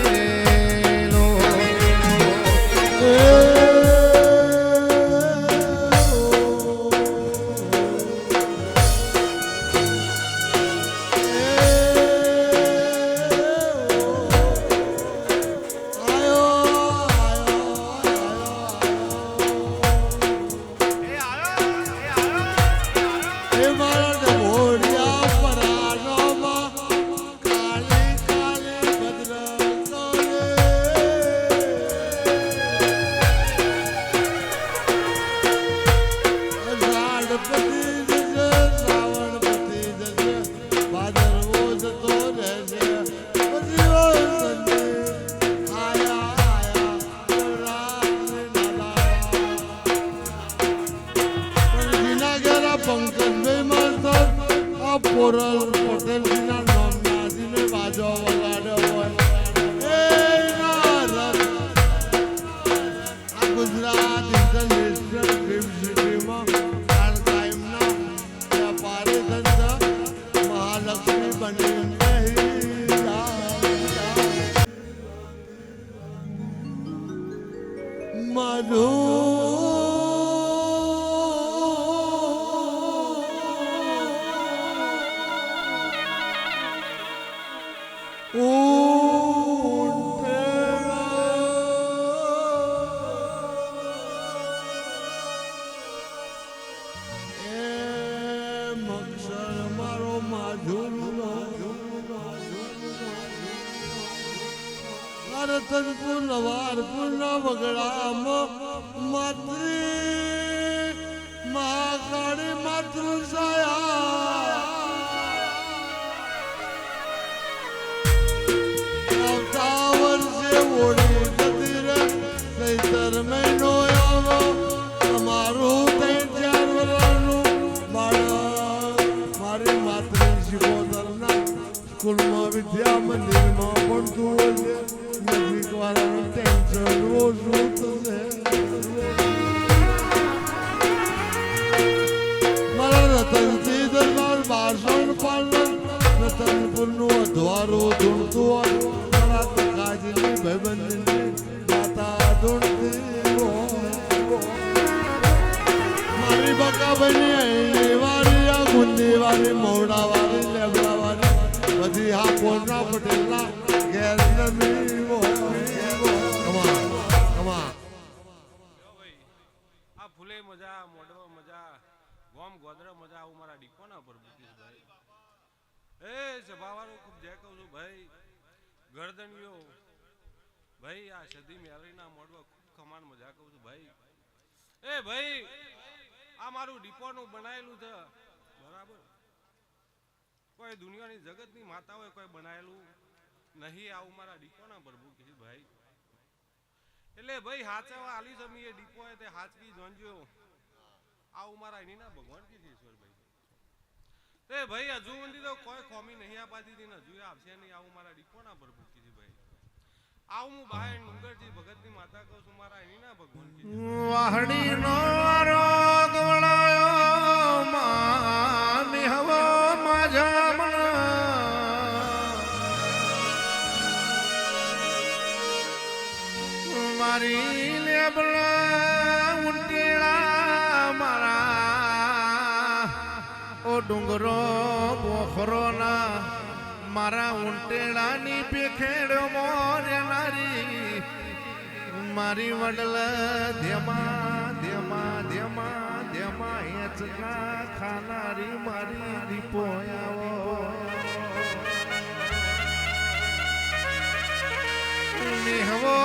પોરલ પટેલ ના નામના દિને બાજો વગાડ્યો હોય આ ગુજરાત ઇન્ટરનેશનલ ફિલ્મ સિટીમાં કાયમના વ્યાપારી ધંધા મહાલક્ષ્મી બની રતનપુર લવારપુર ના વગડામાં માતૃ મહાકાળી માતૃ આવતા વર્ષે ઓળી જતી રે ચૈતર મહિનો આવો તમારું 3-4 વર્ષનું બાળક મારી માતૃ શિકોતરના સ્કૂલમાં વિદ્યા મંદિરમાં ભણતું હોય નજીક વાળાનું ટેન્શન ઓછું થશે મારા રતનસિંહ દરબાર બારસણ પાલન રતનપુરનું અધવારું ધૂણતું હોય મારા બની અહીંની વારી આ ગુંદી વારી મોડા વારી લેબડા વારી બધી હા પોરના પટેલના ઘેર નમી કમા આ ફૂલે મજા મોડવો મજા ગોમ ગોદરા મજા આવું મારા ડીપોના પર મુકેશભાઈ એ સભાવાળો ખૂબ જય કહું છું ભાઈ ગરદનીઓ ભાઈ આ સદી મેલરીના મોડવા ખૂબ ખમાન મજા કહું છું ભાઈ એ ભાઈ આ મારું ડીપોનું બનાયેલું છે બરાબર કોઈ દુનિયાની જગતની માતાઓએ કોઈ બનાયેલું નહીં આવું મારા ડીપોના પર મુકેશભાઈ એટલે ભાઈ હાચવા આલી જમી એ ડીપો તે હાચવી જોંજો આવું મારા એનીના ભગવાન ઈશ્વરભાઈ તે ભાઈ હજુ સુધી તો કોઈ ખોમી નહીં આપાતી હતી ને હજુ આવશે નહીં આવું મારા ડીપોના પર ભૂકી ભાઈ આવું હું બહાર ડુંગરજી ભગતની માતા કહું છું મારા એનીના ભગવાન વાહડીનો રોગ વળાયો મામી હવો માજા મારી લેબલા ઉંટીળા મારા ઓ ડુંગરો પોખરો ના મારા ઉંટેળાની પેખેડો મોરેનારી મારી વડલ ધેમા ધેમા ધેમા ધેમા હેચના ખાનારી મારી દીપો આવો મિહવો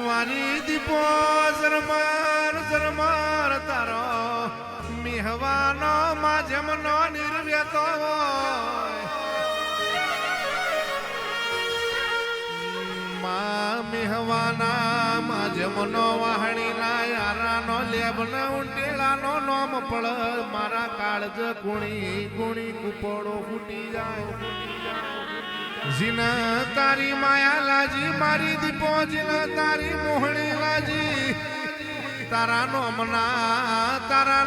મારી દીપો ઝરમાર ઝરમાર તારો મિહવાનો માધ્યમનો નિર્વ્યતો મિહવાના માધ્યમનો વાહણીના યારાનો લેબના ઉંટેલાનો નોમ પડ મારા કાળજ કુણી કુણી કુપોડો ફૂટી જાય જીના તારી માયા લાજી મારી દીપો જીના તારી મોહણી લાજી તારા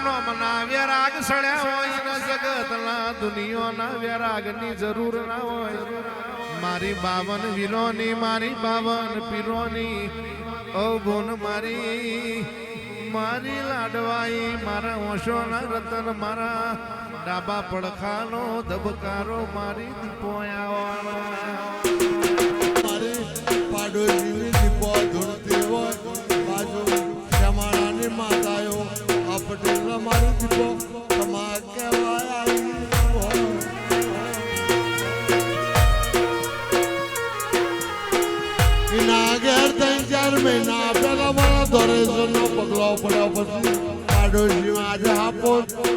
નોમના વ્યરાગ સડ્યા હોય ને જગતના દુનિયાના વ્યરાગની જરૂર ના હોય મારી 52 વીરોની મારી 52 પીરોની ઓ બોન મારી લાડવાઈ મારા ઓશોના રતન મારા ડાબા પડખાનો ધબકારો મારી દીપો મારી પાડોશીની દીપો ધૂળતી હોય બાજુ જમાણાની માતાઓ આ પટેલના મારી દીપો તમા કહેવાય એના ઘેર 3-4 મહિના પેલા મારા દોરેશનો પગલો પડ્યો પછી પાડોશી આજે આપો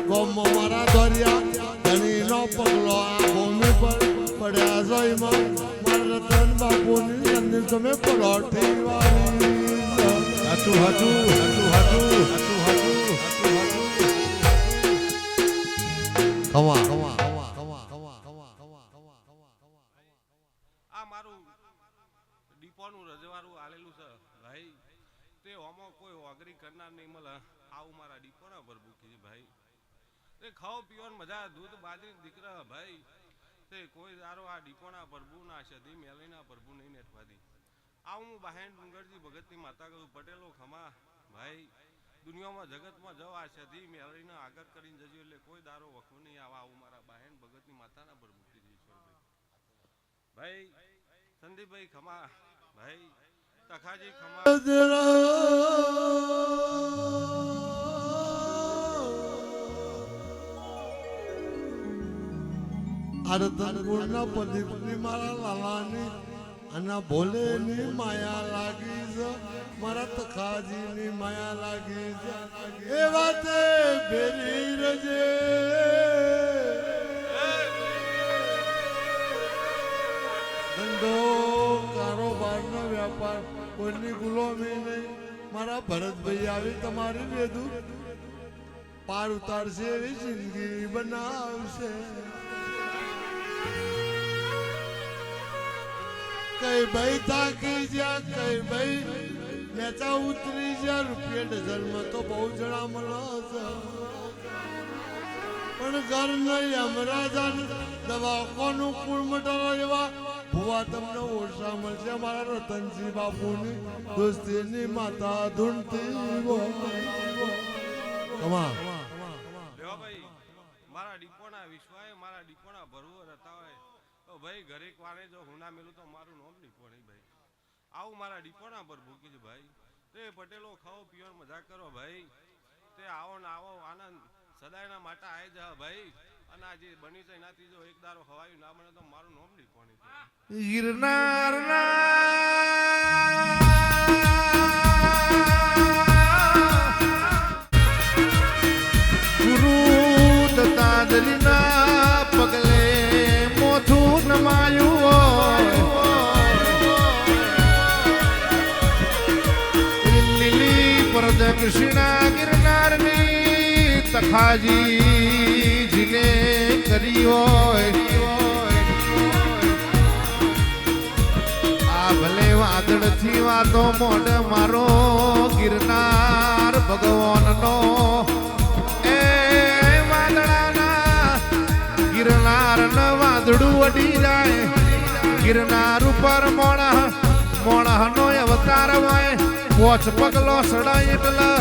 ગોમમાં મારા દોરિયા ધણીનો પગલો આ ભૂમિ પર પડ્યા જોઈમાં મારા રતન બાપુની અંદર તમે પલોઠી વાળી હાચું હાચું હાચું હાચું હાચું હાચું કમા આ મારું ડીપોનું રજવાડું આલેલું છે ભાઈ તે ઓમો કોઈ ઓગરી કરનાર નહીં મળે આવું મારા ડીપોના પર ભૂકી ભાઈ તે ખાઓ પીવાની મજા દૂધ બાજરી દીકરા ભાઈ તે કોઈ દારો આ ડીપોના પ્રભુ ના સદી મેલીના પ્રભુ નહીં નેઠવાદી આવું હું બહેન ડુંગરજી ભગતની માતા કહું પટેલો ખમા ભાઈ દુનિયામાં જગતમાં જવ આ સદી મેલીને આગળ કરીને જજો એટલે કોઈ દારો વખો નહીં આવા આવું મારા બહેન ભગતની માતાના પર મૂકી ઈશ્વરભાઈ ભાઈ સંદીપભાઈ ખમા ભાઈ તખાજી ખમા અર્ધનપુરના પ્રદીપની મારા લાલાની અને ભોલેની માયા લાગી છે મારા તખાજીની માયા લાગી છે એ વાતે ભેરી રજે ધંધો કારોબારનો વ્યાપાર કોઈની ગુલામી નહીં મારા ભરતભાઈ આવી તમારી વેદુ પાર ઉતારશે એવી જિંદગી બનાવશે કઈ ભાઈ થાકી જ્યાં કઈ ભાઈ નેચા ઉતરી જ્યાં રૂપિયા ડઝનમાં તો બહુ જણા મળે છે પણ ઘર નહીં અમરાજા દવાખાનું કુળ મટારો એવા ભુવા તમને ઓછા મળશે મારા રતનજી બાપુની દોસ્તીની માતા ધૂણતી કમા લેવા ભાઈ મારા ડીપોના વિશ્વાએ મારા ડીપોના ભરવો રહેતા હોય તો ભાઈ ઘરે વારે જો હું ના મેલું તો મારું નામ ડીપો નહીં ભાઈ આવું મારા ડીપોના પર ભૂકી છે ભાઈ તે પટેલો ખાઓ પીઓ મજા કરો ભાઈ તે આવો ને આવો આનંદ સદાયના માટે આવી જા ભાઈ અને આ જે બની છે એનાથી જો એક દારો હવાયું ના બને તો મારું નામ ડીપો નહીં ગુરુ દત્તાત્રેયના પગલે મોથું નમાયું લીલી પ્રદક્ષિણા ગિરનારની તખાજીને કરી હોય આ ભલે વાદળથી વાતો મોઢ મારો ગિરનાર ભગવાનનો ગિરનાર ન વાદળું વડી જાય ગિરનાર ઉપર મોણહ નો અવતાર હોય પોચ પગલો સડાય એટલે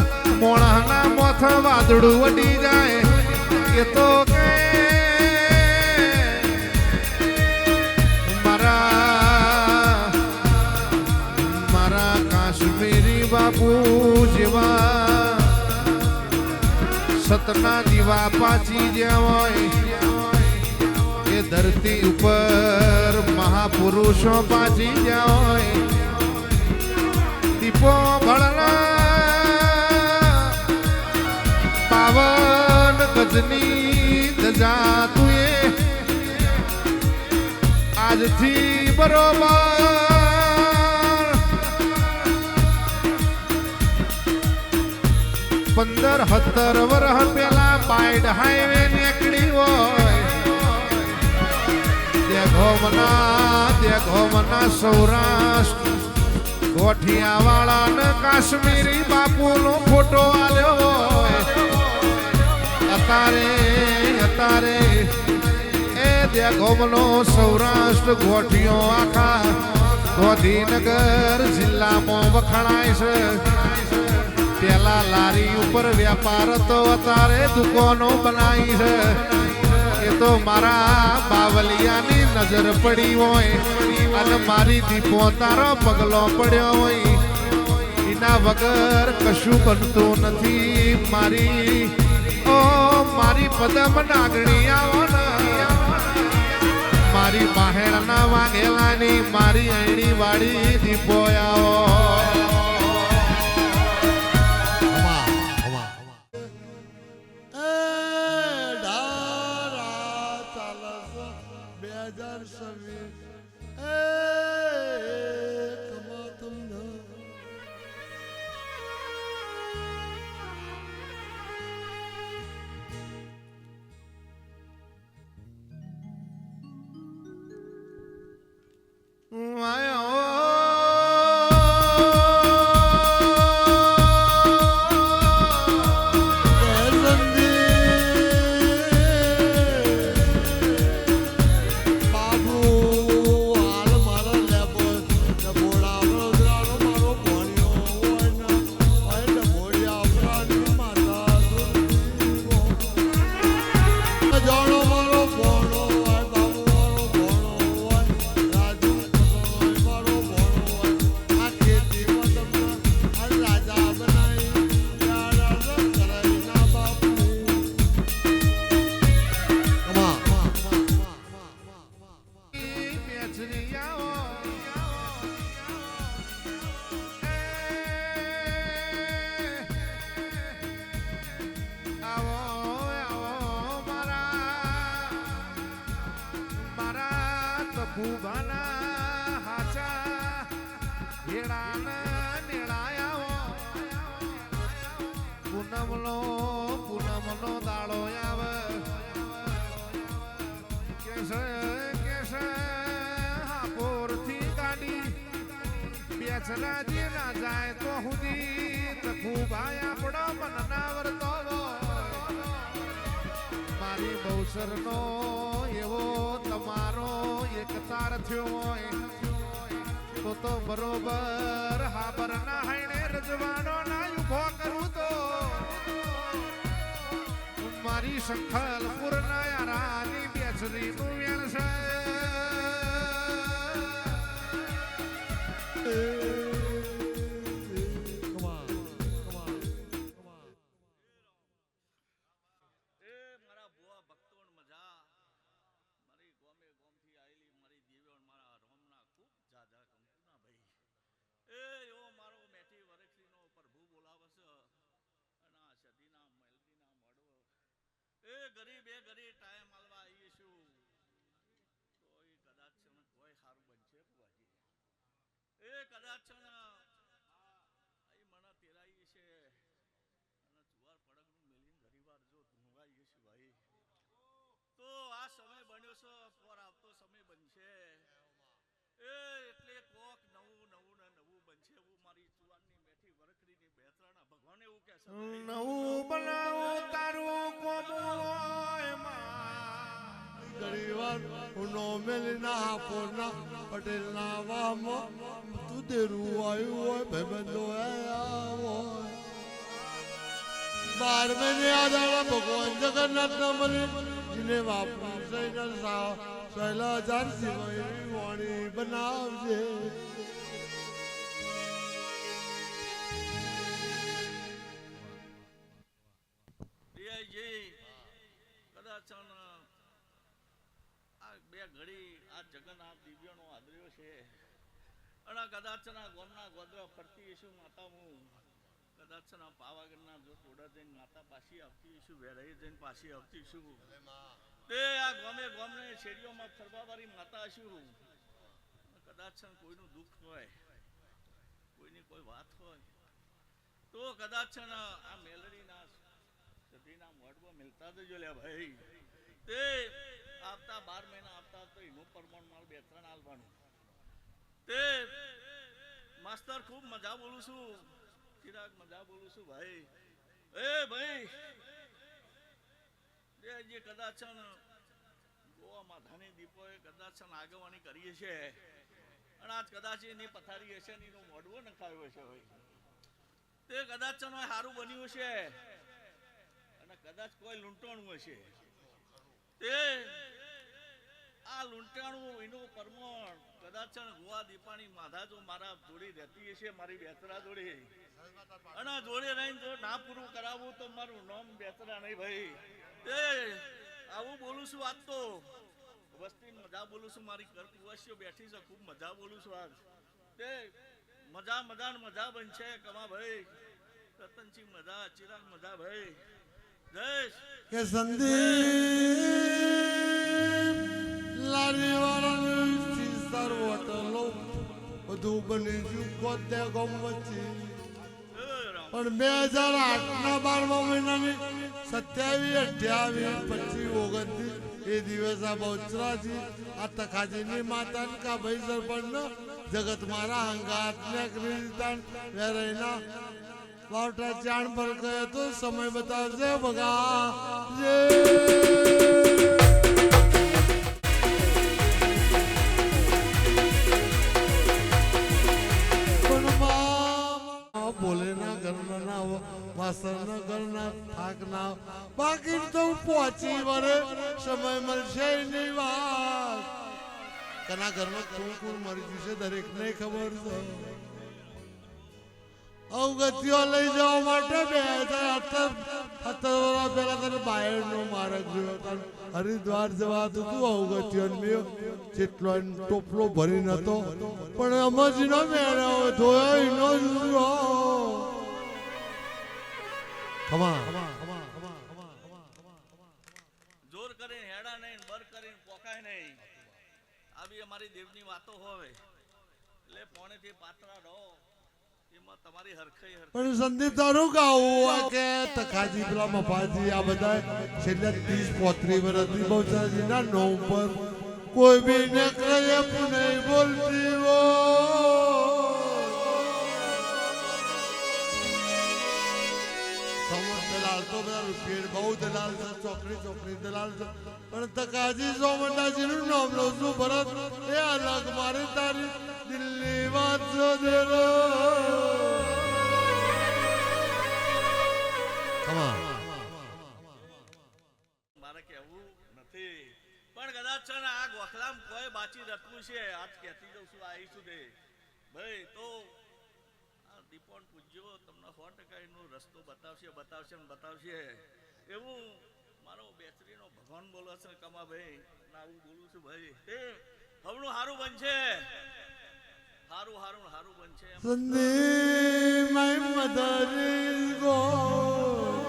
મોણહ ના મોથ વાદળું વડી જાય એ તો કે મારા કાશ્મીરી બાપુ જેવા સતના દીવા પાછી જ્યાં હોય એ ધરતી ઉપર મહાપુરુષો પાછી જ્યાં હોય દીપો ભળના પાવન ગજની ધજા તુએ આજથી બરોબર 15-17 વર્ષ પેલા બાઈડ હાઈવે નીકળી હોય દેખો મના સૌરાષ્ટ્ર ગોઠિયા વાળા ને કાશ્મીરી બાપુ નો ફોટો આલ્યો હોય અત્યારે એ દેખો મનો સૌરાષ્ટ્ર ગોઠિયો આખા ગાંધીનગર જિલ્લામાં વખણાય છે પેલા લારી ઉપર વ્યાપાર તો અત્યારે દુકાનો બનાવી છે એ તો મારા બાવલિયાની નજર પડી હોય અને મારી દીપો તારો પગલો પડ્યો હોય એના વગર કશું બનતું નથી મારી પદમ નાગણી આવો ને મારી બાહેણના વાઘેલાની મારી અણી વાળી દીપો આવો ભૂભાના હાચા હેડાના નેળાયા પૂનમનો દાડો આવે કેસે હાપોરથી ગાડી બેચરાજી ના જાય તો હુદી તખુભાઈ આપણો મનના વર્તો મારી બહુસરનો એવો તમારો એક તાર થયો હોય તો બરોબર હાબર ના હાઈને રજવાનો ના ઉભો કરું તો મારી સંખલપુર ના યારાની બેચરી નું એ મારા ભુવા ભક્તોણ મજા મારી ગોમે ગોમથી આયેલી મારી દેવીઓણ મારા રોમના ખૂબ જાજા કંકુના ભાઈ એ એવો મારો મેઠી વરખડીનો પ્રભુ બોલાવે છે અને આ સદીના મેલડીના મળવો એ ગરીબ ટાઈમ આલવા આવીએ છું તો એ કદાચ કોઈ સારું બનશે ભુવાજી એ કદાચ મને તેરાઈ છે અને જુવાર પડગનું મેલીને ઘણીવાર જો ધૂંવાઈએ છે ભાઈ તો આ સમય બન્યો છે પર આવતો સમય બનશે એ એટલે કોક નવું બનશે એવું મારી જુવારની મેઠી વરખડીની બેતરાના ભગવાન એવું કહે છે નવું બનાવો તારું ઘણીવાર ઉનો મેલીના હાપોરના પટેલના વાહમાં તું દેરું આવ્યું હોય ભાઈબંધો આવો 12 મહિને આદાડા ભગવાન જગન્નાથ ના મળી એને વાપરું સૈના 16,000 સિવાયની વાણી બનાવજે કદાચ આ બે ઘડી આ જગન્નાથ દિવ્યનો આદર્યો છે અને કદાચ ગોમના ગોદરા ફરતી છું માતા હું કદાચ પાવાગઢના જો ટોડા જઈને માતા પાછી આવતી છું વેરાઈ જઈને પાછી આવતી છું તે આ ગોમને શેરીઓમાં ફરવાવાળી માતા છું કદાચ કોઈનું દુઃખ હોય કોઈની કોઈ વાત હોય તો કદાચ આ મેલડીના સદીના મોઢમાં મિલતા જજો લે ભાઈ તે આવતા 12 મહિના આવતા તો એનું પ્રમાણ માલ 2-3 આલવાનું તે માસ્તર ખૂબ મજા બોલું છું ચિરાગ મજા બોલું છું ભાઈ એ ભાઈ જે કદાચ ગોવા માધાની દીપોએ કદાચ આગેવાની કરીએ છે અને આજ કદાચ એની પથારી હશે ને એનો મોઢવો નખાયો છે ભાઈ તે કદાચ સારું બન્યું છે અને કદાચ કોઈ લૂંટાણું હશે તે આ લૂંટાણું એનું પરમણ કદાચ ગોવા દીપાની માધા જો મારા જોડી રહેતી હશે મારી બેતરા જોડે અને જોડે રહીને જો ના પૂરું કરાવું તો મારું નામ બેતરા નહીં ભાઈ તે આવું બોલું છું આજ તો વસ્તી મજા બોલું છું મારી ઘર કુવાસીઓ બેઠી છે ખૂબ મજા બોલું છું આજ તે મજા બનશે કમા ભાઈ રતનસિંહ મજા ચિરાગ મજા ભાઈ જય કે સંદીપ લારી વાળાની સર્વટલો બધું બની ગયું કોતે ગમ વચ્ચે પણ 2008ના 12મા મહિનાની 27, 28, 25, 29 એ દિવસ આ બહુચરાજી આ તખાજીની માતા કા ભાઈ સરપંચ જગત મારા હંગાત ને ક્રિસ્તાન વેરેના વાવટા ચાણ પર ગયો તો સમય બતાવશે બગા જે બોલેના ઘરના ના વાસણના ઘરના થાક ના બાકી તો પહોંચી વરે સમય મળશે ની વાત કના ઘરમાં કોણ મરી જશે દરેક ને ખબર છે અવગતિઓ લઈ જવા માટે 2017 પહેલા તને બાયડનો માર્ગ જોયો હતો હરિદ્વાર જવાતું હતું અવગતિઓ જેટલો ટોપલો ભરી નતો પણ અમરજીનો મેળો ધોયો એનો જુરો જોર કરીને હેડા નહીં બર કરીને પોકાય નહીં આવી અમારી દેવની વાતો હોય એટલે પોણેથી પાત્રા રહો પણ સંદીપ તારું ગાવું કે તખાજી પેલા મફાજી આ બધા છેલ્લા 30-35 વર્ષથી બહુચરાજીના નામ પર કોઈ બી ને કરે નહીં બોલતી હો સમજલાલ તો બધા રૂપિયા બહુ દલાલ છે, ચોકડી ચોકડી દલાલ છે, પણ તકાજી સોમંડાજીનું નામ લઉં છું ભરત એ અલગ મારી તારી દિલ્હી વાત છે દેરો. મારે કહેવું નથી પણ કદાચ છે ને આ ગોખલામ કોઈ બાચી રતવું છે આજ કહેતી જઉં છું આવીશું તે ભાઈ તો આ દીપોન પૂજ્યો તમને 100% એનો રસ્તો બતાવશે એવું મારો બેસરીનો ભગવાન બોલે છે કમાભાઈ ના હું બોલું છું ભાઈ તે હવનું સારું બનશે, સારું બનશે. Sunday, my mother is gone.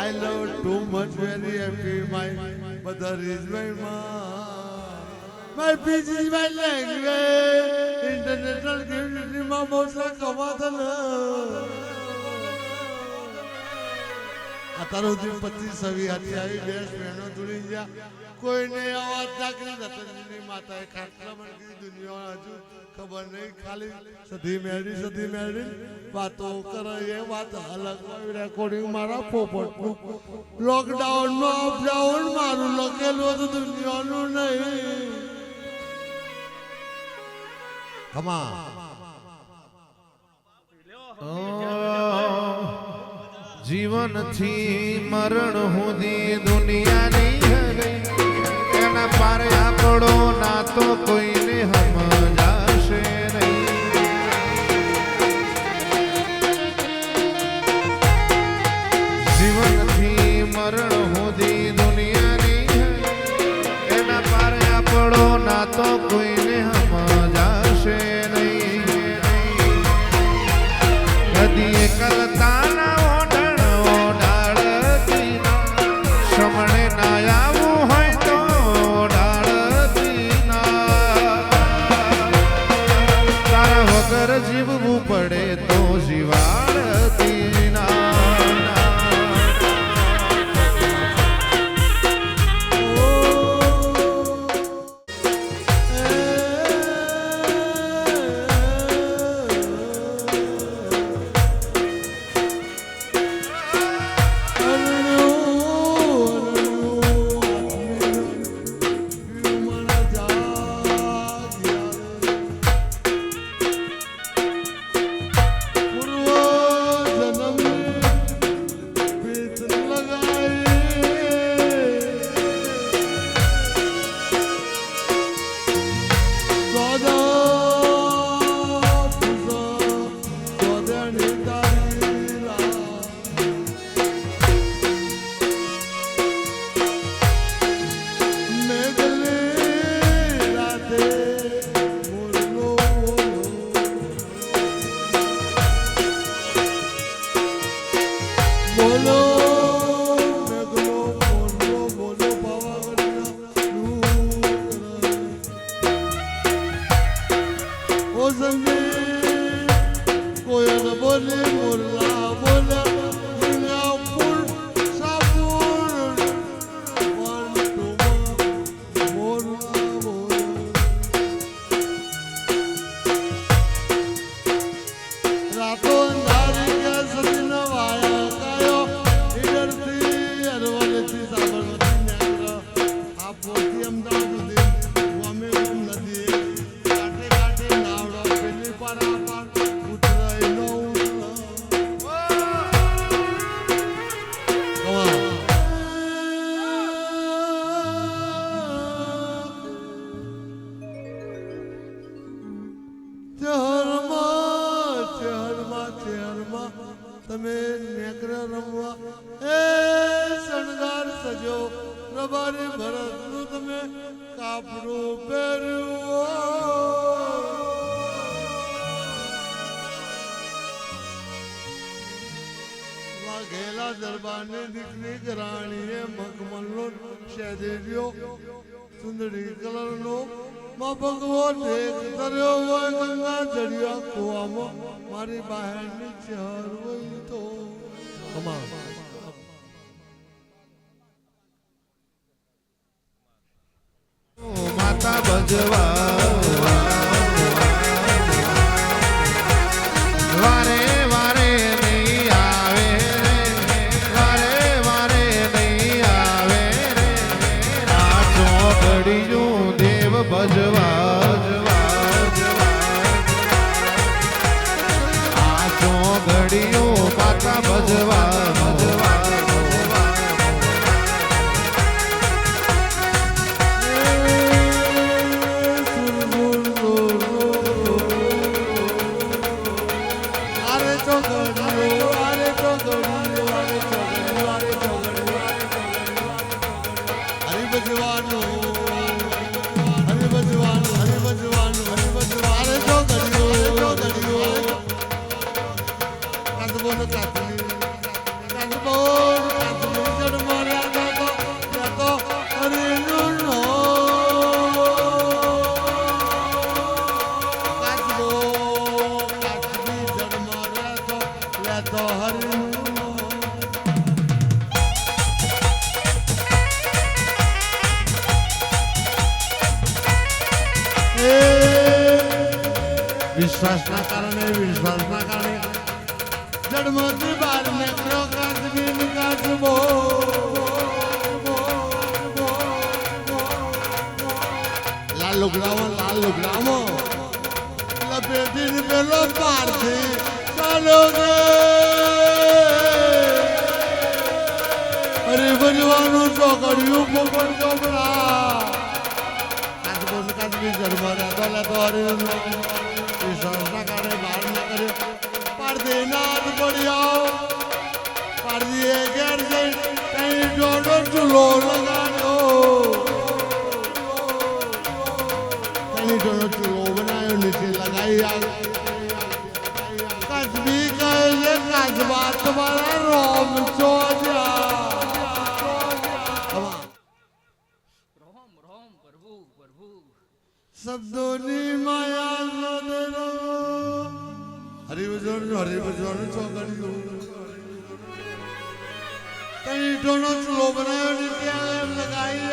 I love too much, very happy. My mother is my mom. My speech is my language. International community, my most અત્યાર સુધી 25 હાથી આવી બેસ બહેનો જોડી ગયા, કોઈને અવાજ નાખી રતનજીની માતાએ ખાટલા મણકી દુનિયા હજુ ખબર નહીં, ખાલી સધી મેળી વાતો કરે એ વાત અલગ. રેકોર્ડિંગ મારા પોપટનું લોકડાઉનમાં અપડાઉન મારું લખેલું હતું દુનિયાનું નહીં. जीवन थी मरण हुदी दुनिया नहीं है गई, एना पार आपड़ो ना तो कोई ने हम जाशे नहीं. जीवन थी मरण हुदी दुनिया नहीं है, एना पार आपड़ो ना तो कोई ने हम जाशे नहीं. कदी एकलता ना समणे ना आवू होय तो डाळती ना, तारा वगर जीवવું પડે તો જીવાડતી ના. તમે નેકર રમવા એ શણગાર સજો રબારી ભરતનું તમે કાપડું પહેર્યું. વાઘેલા દરબારની દીકરી રાણીએ મખમલનો શેદેરિયો સુંદરી કલરનો માં ભગવો ટેક કર્યો હોય ગંગા ચડ્યા કુવામાં મારી બહેનની ચહર હોય તો માતા ભજવા વારે વારે નહીં આવે રે, ઘડિયું દેવ ભજવા આસો ઘડિયું માતા ભજવા વિશ્વાસના કારણે જન્મથી બાર નીકળ્યો કાચબીન કાચબો લાલ લુગડામો લપેટીને પેલો પારથી ચાલો ગે અરે ભજવાનું ચોકડ્યું પોપટ ચોપડા કાચબો કાચબી જન્મ રહેતો લેતો હરિનો વિશ્વાસના કારણે બહાર ના કર્યો પારધી નાથ પડ્યો પારધીએ ઘેર જઈ કઈ જોડો ચૂલો લગાડ્યો કઈ જોડો ચૂલો બનાવ્યો નીચે લગાવી કાચબી કહે છે કાચબા તમારા રોમ છો શબ્દોની માયા હરિભજવાનું ચોકડ્યું કઈ ઢોનો ચૂલો બનાવ્યો ને ત્યાં લગાઈ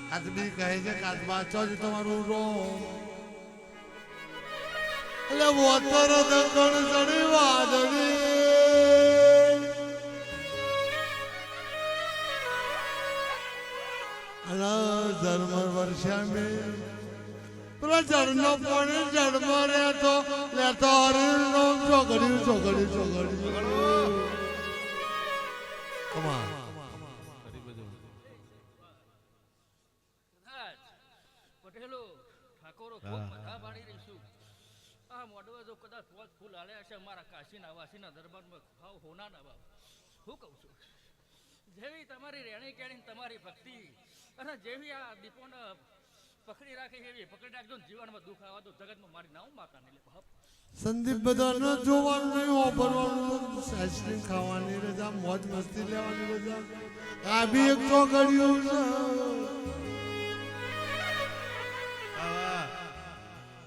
કાચબી કહે છે કાચબા છો જ તમારું રો એટલે વોતર દંગણ ચડી વાદળી ધર્મ વર્ષા મેં પેલા જળનો પાણી જળમાં રહેતો લેતો હરિનો ચોકડ્યું પટેલો ઠાકોરો ખૂબ બધા પાડી રહીશું આ મોડવા જો કદાચ ફૂલ હાલે હશે મારા કાશીના વાસીના દરબારમાં ભાવ હોના ના ભાવ હું કહું છું જેવી તમારી રેણી કેણી તમારી ભક્તિ અને જેવી આ દીપોને પકડી રાખે એવી પકડી રાખજો જીવનમાં દુઃખ આવે તો જગતમાં મારી નામ માતા નહીં બાપ સંદીપ બધાને જોવાનું નહીં વાપરવાનું આઈસ્ક્રીમ ખાવાની રજા મોજ મસ્તી લેવાની રજા આ બી એક ચોકડ્યું છે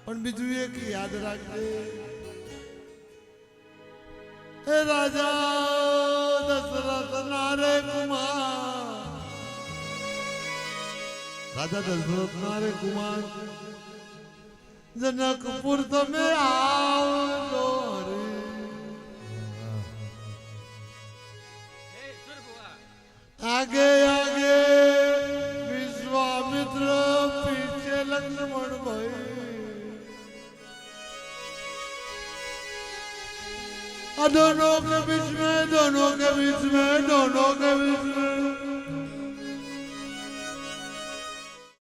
પણ બીજું એક યાદ રાખજે હે રાજા દશરથ નારે કુમાર રાજા દશરથ નારે કુમાર જનકપુર તમે આવજો આગે આગે વિશ્વામિત્ર પીછે લક્ષ્મણ ભાઈ दोनों के बीच में